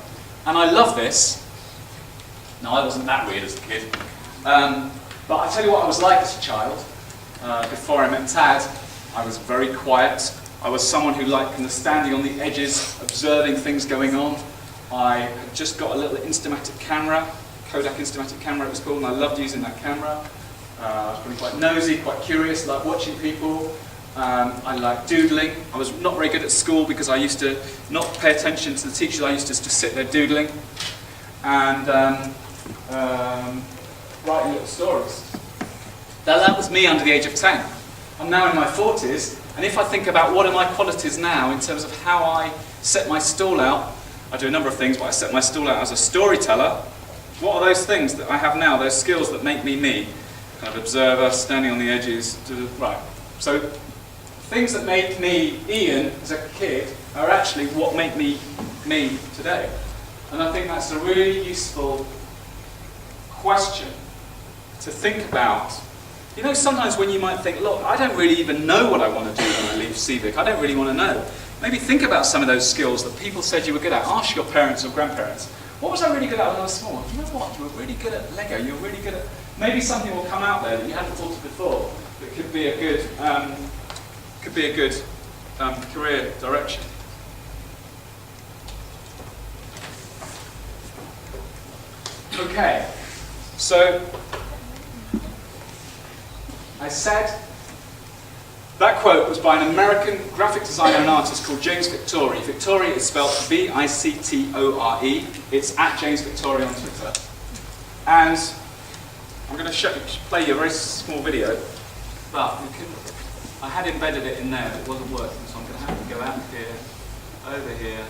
And I love this. No, I wasn't that weird as a kid. But I tell you what I was like as a child. Before I met Tad, I was very quiet. I was someone who liked kind of standing on the edges, observing things going on. I had just got a little Instamatic camera, Kodak Instamatic camera it was called, and I loved using that camera. I was probably quite nosy, quite curious, like watching people. I liked doodling. I was not very good at school because I used to not pay attention to the teachers. I used to just sit there doodling and writing little stories. That was me under the age of 10. I'm now in my 40s, and if I think about what are my qualities now in terms of how I set my stall out, I do a number of things, but I set my stall out as a storyteller. What are those things that I have now, those skills that make me me? Kind of observer, standing on the edges, right. So things that make me Ian as a kid are actually what make me me today. And I think that's a really useful question to think about You know, sometimes when you might think, look, I don't really even know what I want to do when I leave SEEVIC. I don't really want to know. Maybe think about some of those skills that people said you were good at. Ask your parents or grandparents, what was I really good at when I was small? Do you know what? You were really good at Lego. You were really good at... Maybe something will come out there that you hadn't thought of before that could be a good, career direction. Okay, so I said that quote was by an American graphic designer and artist called James Victore. Victore is spelled V-I-C-T-O-R-E. It's at James Victore on Twitter. And I'm going to play you a very small video, but I had embedded it in there, but it wasn't working, so I'm going to have to go out here, over here,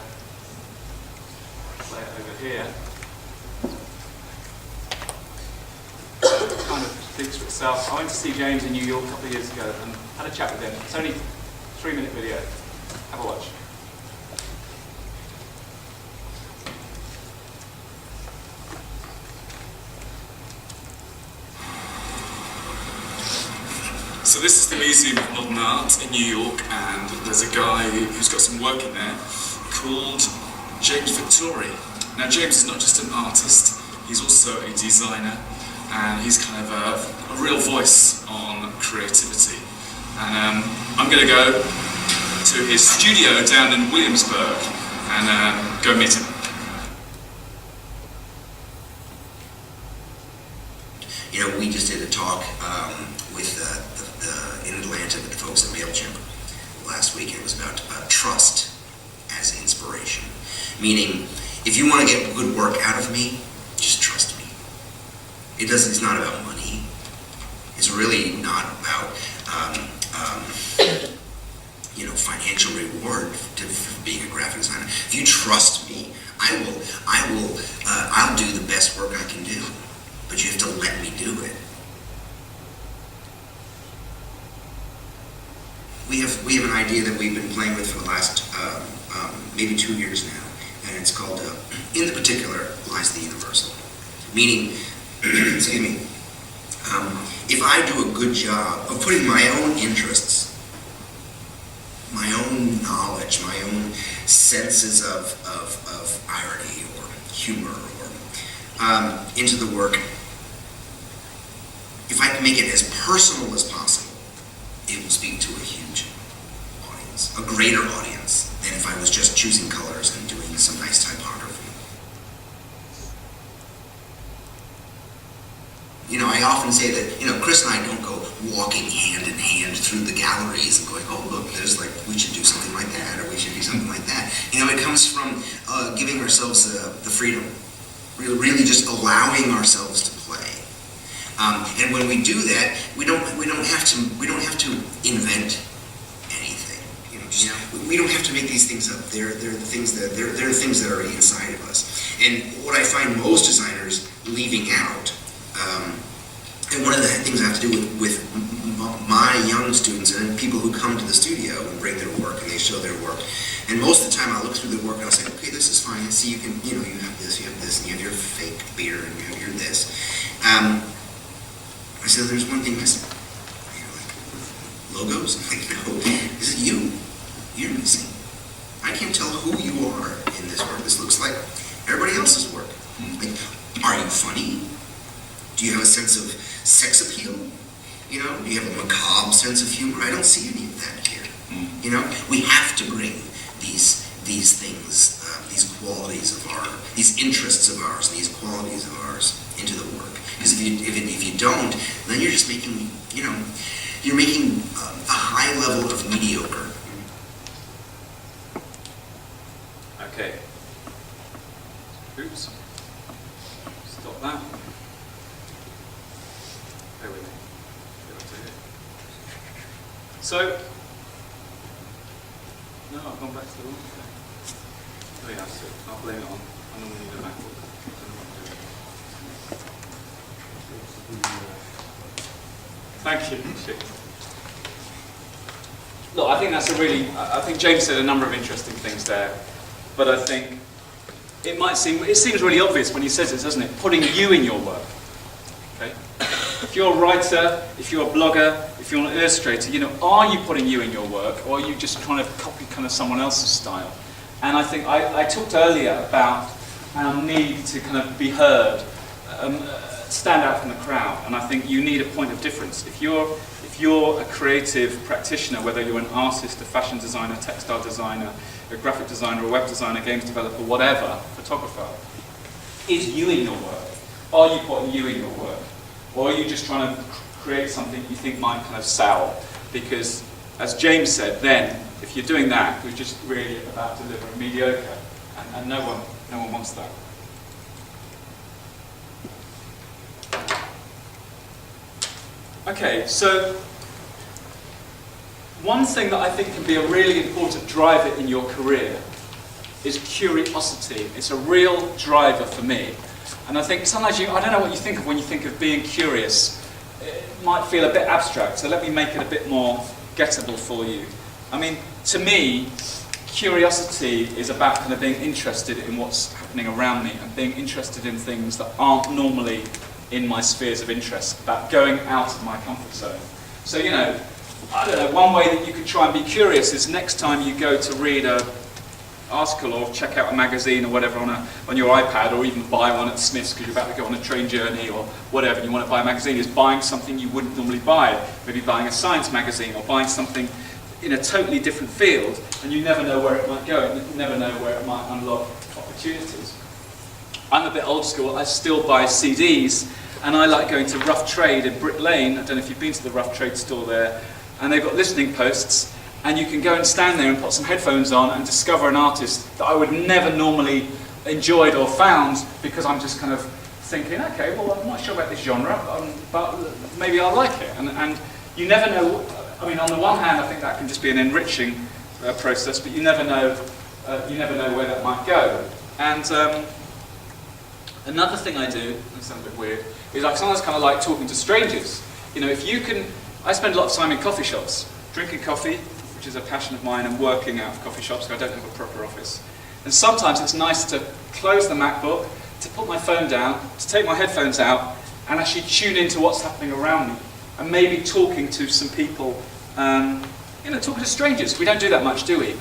play it over here. It kind of speaks for itself. I went to see James in New York a couple of years ago and had a chat with him. It's only a 3-minute video. Have a watch. So this is the Museum of Modern Art in New York, and there's a guy who's got some work in there called James Victore. Now James is not just an artist, he's also a designer, and he's kind of a real voice on creativity. And I'm going to go to his studio down in Williamsburg and go meet him. You know, we just did a talk with in Atlanta with the folks at MailChimp last week, and it was about trust as inspiration. Meaning, if you want to get good work out of me, just trust me. It's not about money. It's really not about financial reward for being a graphic designer. If you trust me, I'll do the best work I can do. But you have to let me do it. We have an idea that we've been playing with for the last maybe 2 years now, and it's called "In the Particular Lies the Universal." Meaning, excuse me, if I do a good job of putting my own interests, my own knowledge, my own senses of irony or humor or into the work, if I can make it as personal as possible, it will speak to a huge audience, a greater audience than if I was just choosing colors and doing some nice typography. You know, I often say that, Chris and I don't go walking hand in hand through the galleries and going, oh, look, we should do something like that, or we should do something like that. It comes from giving ourselves the freedom, really just allowing ourselves to play. And when we do that, we don't have to invent anything. We don't have to make these things up. They're the things that are already inside of us. And what I find most designers leaving out, and one of the things I have to do with my young students and people who come to the studio and bring their work and they show their work, and most of the time I'll look through the work and I'll say, okay, this is fine. See, you have this, and you have your fake beard, and you have your this. I said, there's one thing missing. Logos? I'm like, no, this is you. You're missing. I can't tell who you are in this work. This looks like everybody else's work. Like, are you funny? Do you have a sense of sex appeal? Do you have a macabre sense of humor? I don't see any of that here. We have to bring these things, these qualities of ours, these interests of ours, these qualities of ours into the work. Because if you don't, then you're just making, you're making a high level of mediocre. Okay. Oops. Stop that. Bear with me. So, no, I've gone back to the wrong thing. Oh yeah, so I'll blame it on. I normally need a MacBook. Thank you. Look, I think that's I think James said a number of interesting things there, but I think it seems really obvious when he says it, doesn't it? Putting you in your work, okay? if you're a writer, if you're a blogger, if you're an illustrator, you know, are you putting you in your work, or are you just trying to copy kind of someone else's style? And I think I talked earlier about our need to kind of be heard, stand out from the crowd, and I think you need a point of difference. If you're a creative practitioner, whether you're an artist, a fashion designer, textile designer, a graphic designer, a web designer, games developer, whatever, photographer, is you in your work? Are you putting you in your work? Or are you just trying to create something you think might kind of sell? Because, as James said, then, if you're doing that, you're just really about delivering mediocre, and no one wants that. Okay, so one thing that I think can be a really important driver in your career is curiosity. It's a real driver for me. And I think sometimes I don't know what you think of when you think of being curious. It might feel a bit abstract, so let me make it a bit more gettable for you. I mean, to me, curiosity is about kind of being interested in what's happening around me and being interested in things that aren't normally in my spheres of interest, about going out of my comfort zone. So, you know, I don't know, one way that you could try and be curious is next time you go to read an article or check out a magazine or whatever on your iPad, or even buy one at Smith's because you're about to go on a train journey or whatever, and you want to buy a magazine, is buying something you wouldn't normally buy. Maybe buying a science magazine or buying something in a totally different field, and you never know where it might go, and you never know where it might unlock opportunities. I'm a bit old school, I still buy CDs, and I like going to Rough Trade in Brick Lane. I don't know if you've been to the Rough Trade store there, and they've got listening posts, and you can go and stand there and put some headphones on and discover an artist that I would never normally enjoyed or found, because I'm just kind of thinking, okay, well, I'm not sure about this genre, but maybe I'll like it. And you never know. I mean, on the one hand, I think that can just be an enriching process, but you never know where that might go. And another thing I do, this sounds a bit weird, is I sometimes kind of like talking to strangers. You know, if you can, I spend a lot of time in coffee shops, drinking coffee, which is a passion of mine, and working out of coffee shops because I don't have a proper office. And sometimes it's nice to close the MacBook, to put my phone down, to take my headphones out, and actually tune into what's happening around me. And maybe talking to some people, you know, talking to strangers. We don't do that much, do we?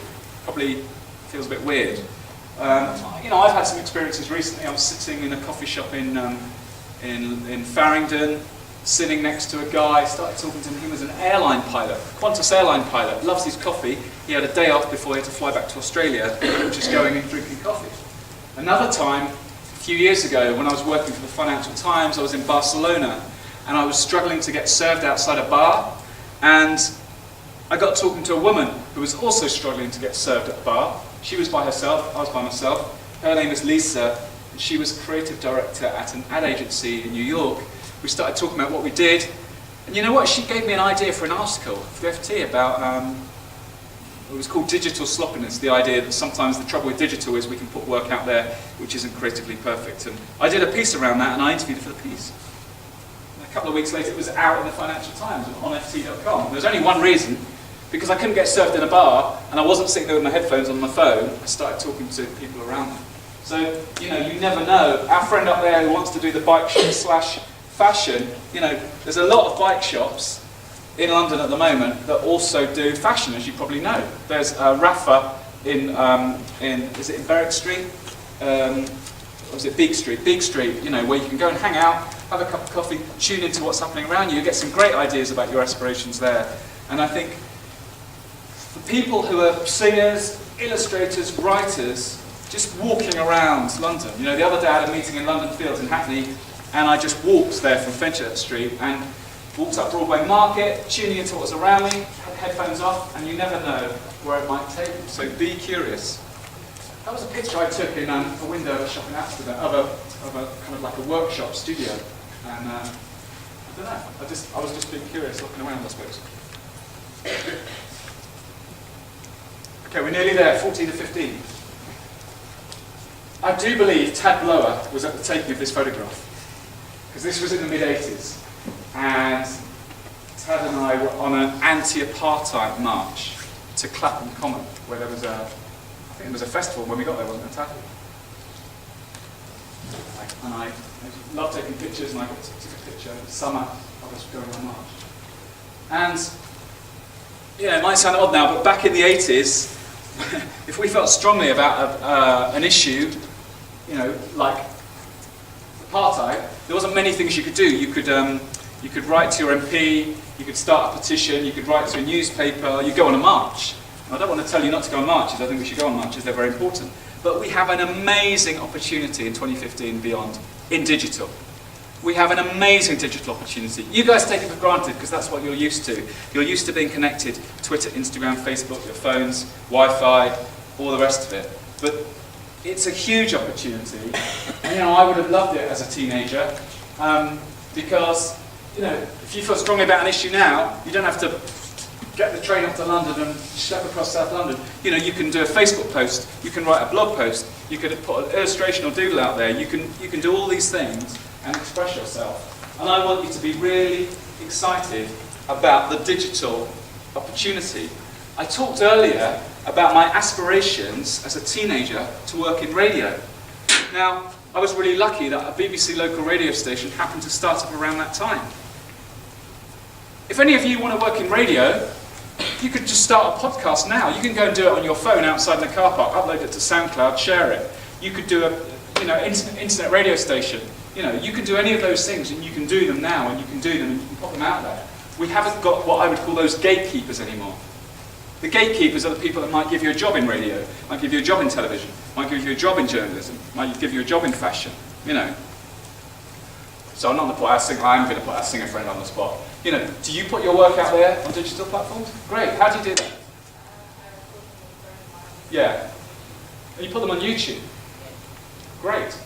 Probably feels a bit weird. You know, I've had some experiences recently. I was sitting in a coffee shop in Farringdon, sitting next to a guy, started talking to him. He was an airline pilot, Qantas airline pilot, loves his coffee. He had a day off before he had to fly back to Australia, just going and drinking coffee. Another time, a few years ago, when I was working for the Financial Times, I was in Barcelona, and I was struggling to get served outside a bar, and I got talking to a woman who was also struggling to get served at the bar. She was by herself, I was by myself. Her name is Lisa, and she was creative director at an ad agency in New York. We started talking about what we did, and you know what, she gave me an idea for an article for the FT about, it was called digital sloppiness, the idea that sometimes the trouble with digital is we can put work out there which isn't creatively perfect. And I did a piece around that, and I interviewed her for the piece. A couple of weeks later, it was out in the Financial Times on ft.com. There was only one reason, because I couldn't get served in a bar, and I wasn't sitting there with my headphones on my phone. I started talking to people around me. So, you know, you never know. Our friend up there who wants to do the bike shop / fashion, you know, there's a lot of bike shops in London at the moment that also do fashion, as you probably know. There's Rafa in is it in Berwick Street? Or is it Beak Street? Beak Street, you know, where you can go and hang out, have a cup of coffee, tune into what's happening around you. You get some great ideas about your aspirations there. And I think for people who are singers, illustrators, writers, just walking around London. You know, the other day I had a meeting in London Fields in Hackney, and I just walked there from Fenchurch Street and walked up Broadway Market, tuning into what was around me, had headphones off, and you never know where it might take you. So be curious. That was a picture I took in a window of a shop in Amsterdam, of a kind of like a workshop studio. And I don't know, I was just being curious, looking around, I suppose. Okay, we're nearly there, 14 to 15. I do believe Tad Blower was at the taking of this photograph, because this was in the mid-80s, and Tad and I were on an anti-apartheid march to Clapham Common, where there was I think it was a festival when we got there, wasn't it, Tad? And I love taking pictures, and I got to take a picture in the summer. I was going on march. And, yeah, it might sound odd now, but back in the 80s, if we felt strongly about an issue, you know, like apartheid, there wasn't many things you could do. You could write to your MP, you could start a petition, you could write to a newspaper, you go on a march. I don't want to tell you not to go on marches. I think we should go on marches. They're very important. But we have an amazing opportunity in 2015 and beyond in digital. We have an amazing digital opportunity. You guys take it for granted because that's what you're used to. You're used to being connected, Twitter, Instagram, Facebook, your phones, Wi-Fi, all the rest of it. But it's a huge opportunity. And, you know, I would have loved it as a teenager because, you know, if you feel strongly about an issue now, you don't have to get the train up to London and schlep across South London. You know, you can do a Facebook post, you can write a blog post, you could put an illustration or doodle out there, you can do all these things and express yourself. And I want you to be really excited about the digital opportunity. I talked earlier about my aspirations as a teenager to work in radio. Now, I was really lucky that a BBC local radio station happened to start up around that time. If any of you want to work in radio, you could just start a podcast now. You can go and do it on your phone outside in the car park, upload it to SoundCloud, share it. You could do a internet radio station. You know, you can do any of those things, and you can do them now, and you can do them, and you can put them out there. We haven't got what I would call those gatekeepers anymore. The gatekeepers are the people that might give you a job in radio, might give you a job in television, might give you a job in journalism, might give you a job in fashion, you know. So I'm not going to put our singer, I am going to put our singer friend on the spot. You know, do you put your work out there on digital platforms? Great, how do you do that? Yeah. And you put them on YouTube? Great.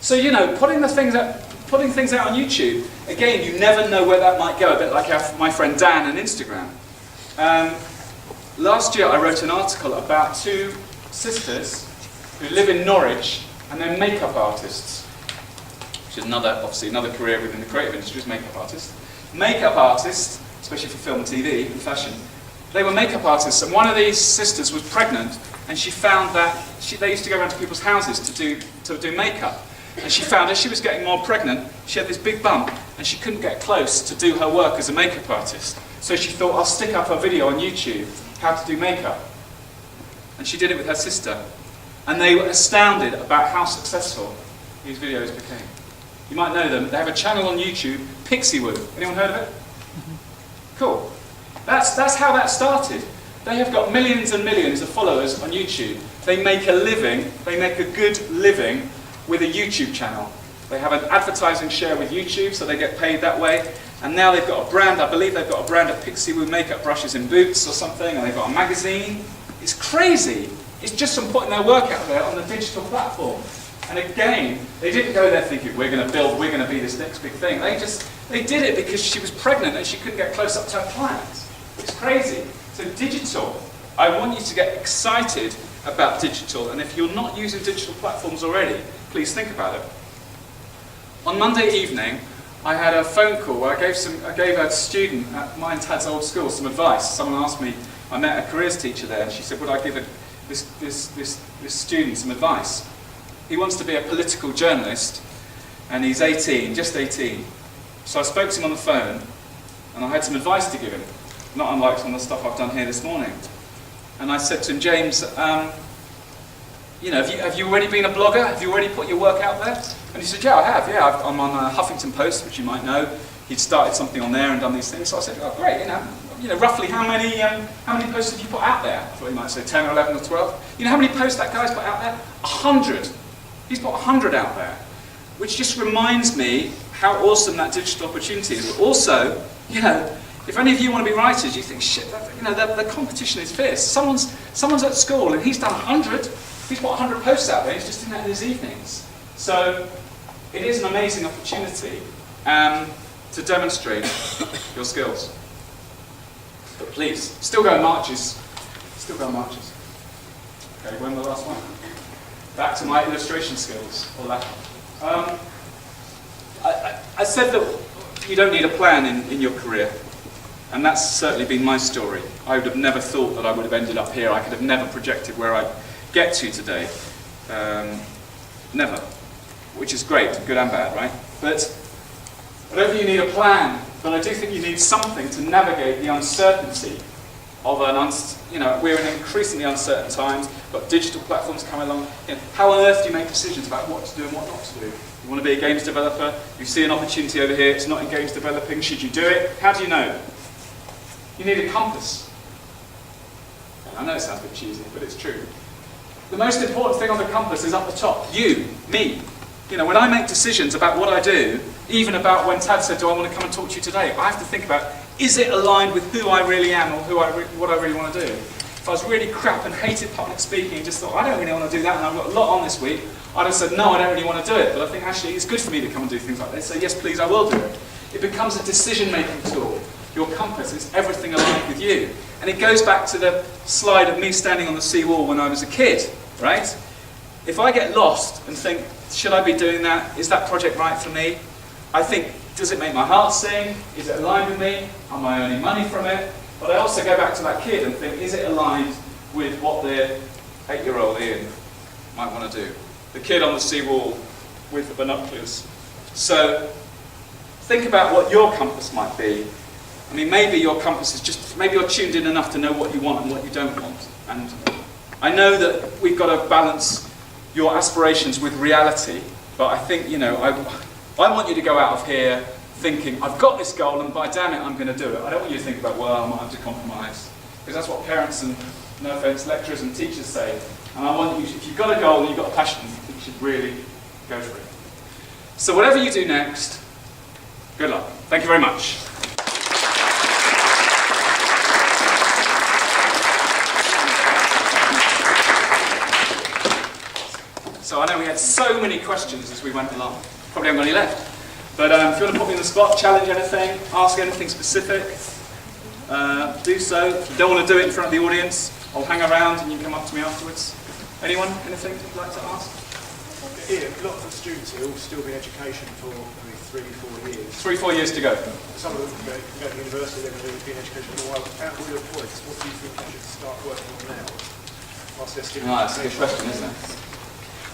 So, you know, putting things out on YouTube, again, you never know where that might go, a bit like my friend Dan and Instagram. Last year I wrote an article about two sisters who live in Norwich and they're makeup artists, which is obviously another career within the creative industry is makeup artists. Makeup artists, especially for film and TV and fashion, they were makeup artists, and one of these sisters was pregnant, and she found that they used to go around to people's houses to do makeup. And she found as she was getting more pregnant, she had this big bump, and she couldn't get close to do her work as a makeup artist. So she thought, I'll stick up a video on YouTube, how to do makeup. And she did it with her sister. And they were astounded about how successful these videos became. You might know them. They have a channel on YouTube, Pixiewood. Anyone heard of it? Cool. That's how that started. They have got millions and millions of followers on YouTube. They make a living, they make a good living with a YouTube channel. They have an advertising share with YouTube, so they get paid that way. And now they've got a brand, I believe they've got a brand of Pixiewood makeup brushes in Boots or something, and they've got a magazine. It's crazy. It's just from putting their work out there on the digital platform. And again, they didn't go there thinking, we're going to be this next big thing. They did it because she was pregnant and she couldn't get close up to her clients. It's crazy. So digital, I want you to get excited about digital, and if you're not using digital platforms already, please think about it. On Monday evening, I had a phone call where I gave a student at mine and Tad's old school some advice. Someone asked me, I met a careers teacher there, and she said, would I give this student some advice? He wants to be a political journalist, and he's 18, just 18. So I spoke to him on the phone, and I had some advice to give him, not unlike some of the stuff I've done here this morning. And I said to him, James, you know, have you already been a blogger? Have you already put your work out there? And he said, yeah, I have. Yeah, I'm on Huffington Post, which you might know. He'd started something on there and done these things. So I said, oh, great. You know, roughly how many posts have you put out there? I thought he might say 10 or 11 or 12. You know how many posts that guy's put out there? 100. He's put 100 out there, which just reminds me how awesome that digital opportunity is. But also, you know, if any of you want to be writers, you think, shit, you know, the competition is fierce. Someone's at school and he's done 100. He's put 100 posts out there. He's just doing that in his evenings. So it is an amazing opportunity to demonstrate your skills. But please, still go marches. Still go marches. Okay, when the last one? Back to my illustration skills, or lack of. I said that you don't need a plan in your career. And that's certainly been my story. I would have never thought that I would have ended up here. I could have never projected where I'd get to today. Never. Which is great, good and bad, right? But I don't think you need a plan, but I do think you need something to navigate the uncertainty of we're in increasingly uncertain times. We've got digital platforms coming along. How on earth do you make decisions about what to do and what not to do? You want to be a games developer, you see an opportunity over here, it's not in games developing, should you do it? How do you know? You need a compass. I know it sounds a bit cheesy, but it's true. The most important thing on the compass is up the top. You, me. When I make decisions about what I do, even about when Tad said, do I want to come and talk to you today, I have to think about, is it aligned with who I really am or what I really want to do? If I was really crap and hated public speaking and just thought, I don't really want to do that and I've got a lot on this week, I'd have said, no, I don't really want to do it. But I think actually it's good for me to come and do things like this. So yes, please, I will do it. It becomes a decision-making tool. Your compass is everything aligned with you. And it goes back to the slide of me standing on the seawall when I was a kid, right? If I get lost and think, should I be doing that? Is that project right for me? I think, does it make my heart sing? Is it aligned with me? Am I earning money from it? But I also go back to that kid and think, is it aligned with what the 8-year-old Ian might want to do? The kid on the seawall with the binoculars. So think about what your compass might be. I mean, maybe your compass is just, maybe you're tuned in enough to know what you want and what you don't want. And I know that we've got to balance your aspirations with reality, but I think, I want you to go out of here thinking, I've got this goal and by damn it, I'm going to do it. I don't want you to think about, well, I might have to compromise. Because that's what parents and, no offence, lecturers and teachers say. And I want you, if you've got a goal and you've got a passion, you should really go for it. So whatever you do next, good luck. Thank you very much. So I know we had so many questions as we went along. Probably haven't got any left. But if you want to put me on the spot, challenge anything, ask anything specific, do so. If you don't want to do it in front of the audience, I'll hang around and you can come up to me afterwards. Anyone? Anything you'd like to ask? Ian, a lot of the students here will still be in education for maybe 3-4 years. 3-4 years to go. Some of them go to university, they're going to be in education for a while. At your points, what do you think you should start working on now? Whilst they're still in That's a good education? question, isn't it?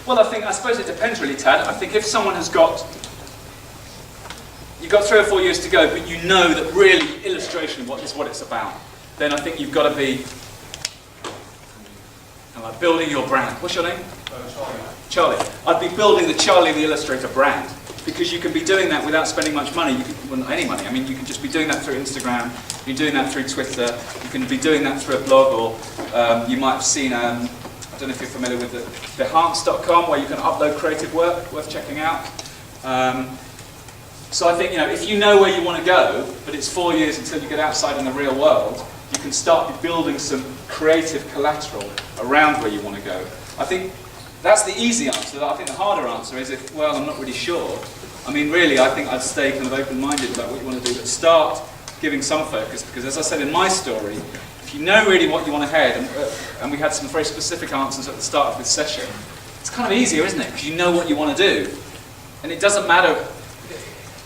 Well, I suppose it depends really, Tad. I think if someone has got, you've got 3 or 4 years to go, but you know that really illustration is what it's about, then I think you've got to be like building your brand. What's your name? Charlie. I'd be building the Charlie the Illustrator brand, because you can be doing that without spending much money. Well, any money. I mean, you can just be doing that through Instagram, you're doing that through Twitter, you can be doing that through a blog, or you might have seen, I don't know if you're familiar with the Behance.com, where you can upload creative work, worth checking out. So I think, if you know where you want to go, but it's 4 years until you get outside in the real world, you can start building some creative collateral around where you want to go. I think that's the easy answer. I think the harder answer is I'm not really sure. I mean, really, I think I'd stay kind of open-minded about what you want to do, but start giving some focus, because as I said in my story, if you know really what you want ahead, and we had some very specific answers at the start of this session, it's kind of easier, isn't it? Because you know what you want to do. And it doesn't matter,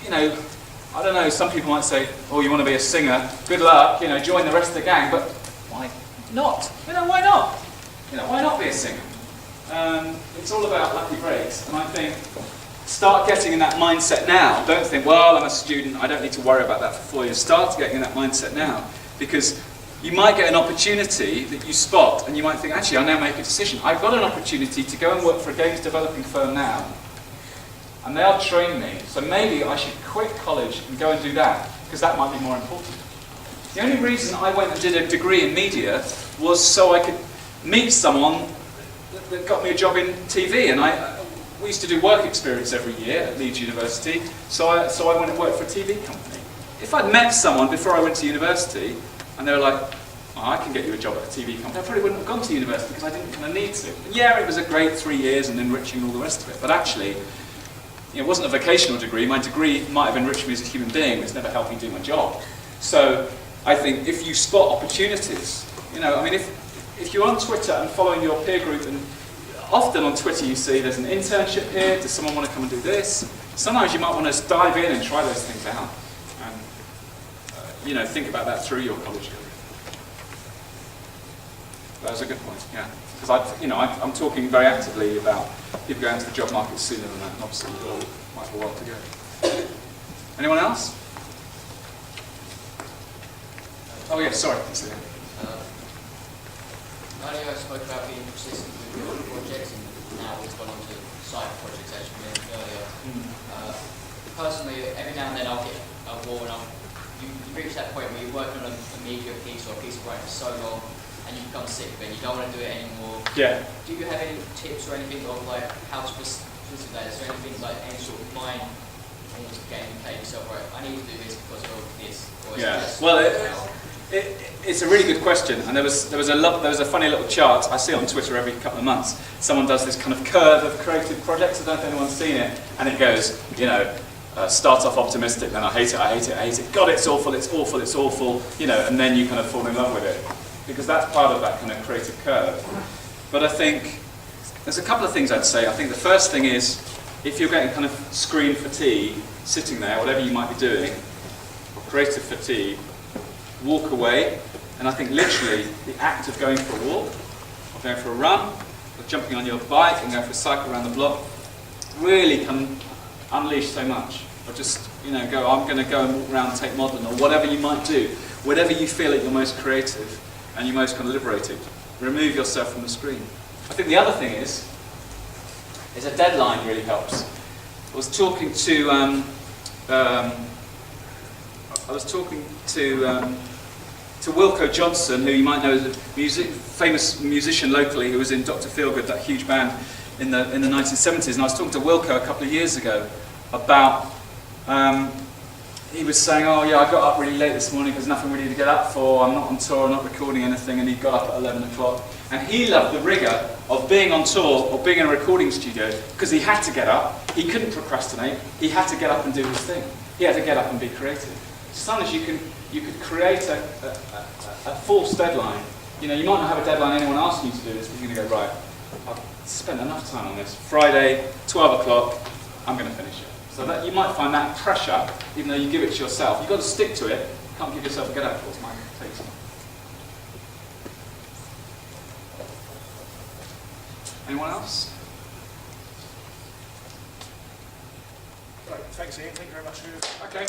I don't know, some people might say, oh, you want to be a singer, good luck, join the rest of the gang, but why not? Why not? Why not be a singer? It's all about lucky breaks, and I think start getting in that mindset now. Don't think, well, I'm a student, I don't need to worry about that for 4 years. Start getting in that mindset now, because you might get an opportunity that you spot, and you might think, actually, I'll now make a decision. I've got an opportunity to go and work for a games developing firm now, and they'll train me, so maybe I should quit college and go and do that, because that might be more important. The only reason I went and did a degree in media was so I could meet someone that got me a job in TV, and we used to do work experience every year at Leeds University, so I went and worked for a TV company. If I'd met someone before I went to university, and they were like, oh, I can get you a job at a TV company, I probably wouldn't have gone to university because I didn't kind of need to. And yeah, it was a great 3 years and enriching and all the rest of it, but actually, it wasn't a vocational degree. My degree might have enriched me as a human being, but it's never helped me do my job. So I think if you spot opportunities, if you're on Twitter and following your peer group, and often on Twitter you see there's an internship here, does someone want to come and do this? Sometimes you might want to dive in and try those things out, and think about that through your college career. That was a good point, yeah. Because I'm talking very actively about people going into the job market sooner than that, and obviously we've got quite a while to go. Anyone else? Oh yeah, sorry. Earlier I spoke about being persistent with your projects, and now we've gone on to side projects as you mentioned earlier. Personally, every now and then I'll get a wall and you reach that point where you're working on a media piece or a piece of writing for so long and you become sick of it, you don't want to do it anymore. Yeah. Do you have any tips or anything of like how to persist with that? Is there anything like any sort of mind almost game you play yourself, right, I need to do this because of this? Or is it just Well, it's a really good question, and there was a funny little chart I see on Twitter every couple of months. Someone does this kind of curve of creative projects. I don't know if anyone's seen it, and it goes, start off optimistic, then I hate it. God, it's awful, and then you kind of fall in love with it, because that's part of that kind of creative curve. But I think there's a couple of things I'd say. I think the first thing is, if you're getting kind of screen fatigue, sitting there, whatever you might be doing, or creative fatigue, walk away. And I think literally the act of going for a walk, or going for a run, or jumping on your bike and going for a cycle around the block, really can unleash so much. Or just, go, I'm going to go and walk around and take modern, or whatever you might do. Whatever you feel at your most creative and your most kind of liberated, remove yourself from the screen. I think the other thing is a deadline really helps. I was talking to Wilco Johnson, who you might know as a famous musician locally, who was in Dr. Feelgood, that huge band in the 1970s. And I was talking to Wilco a couple of years ago about, he was saying, oh yeah, I got up really late this morning because nothing really to get up for, I'm not on tour, I'm not recording anything, and he got up at 11 o'clock. And he loved the rigour of being on tour or being in a recording studio because he had to get up, he couldn't procrastinate, he had to get up and do his thing. He had to get up and be creative. Sometimes you could create a false deadline. You might not have a deadline anyone asking you to do this, but you're going to go, right, I've spent enough time on this. Friday, 12 o'clock, I'm going to finish it. So that you might find that pressure, even though you give it to yourself. You've got to stick to it. You can't give yourself a get-out clause. Might take some. Anyone else? Right, thanks Ian, thank you very much for your... Okay.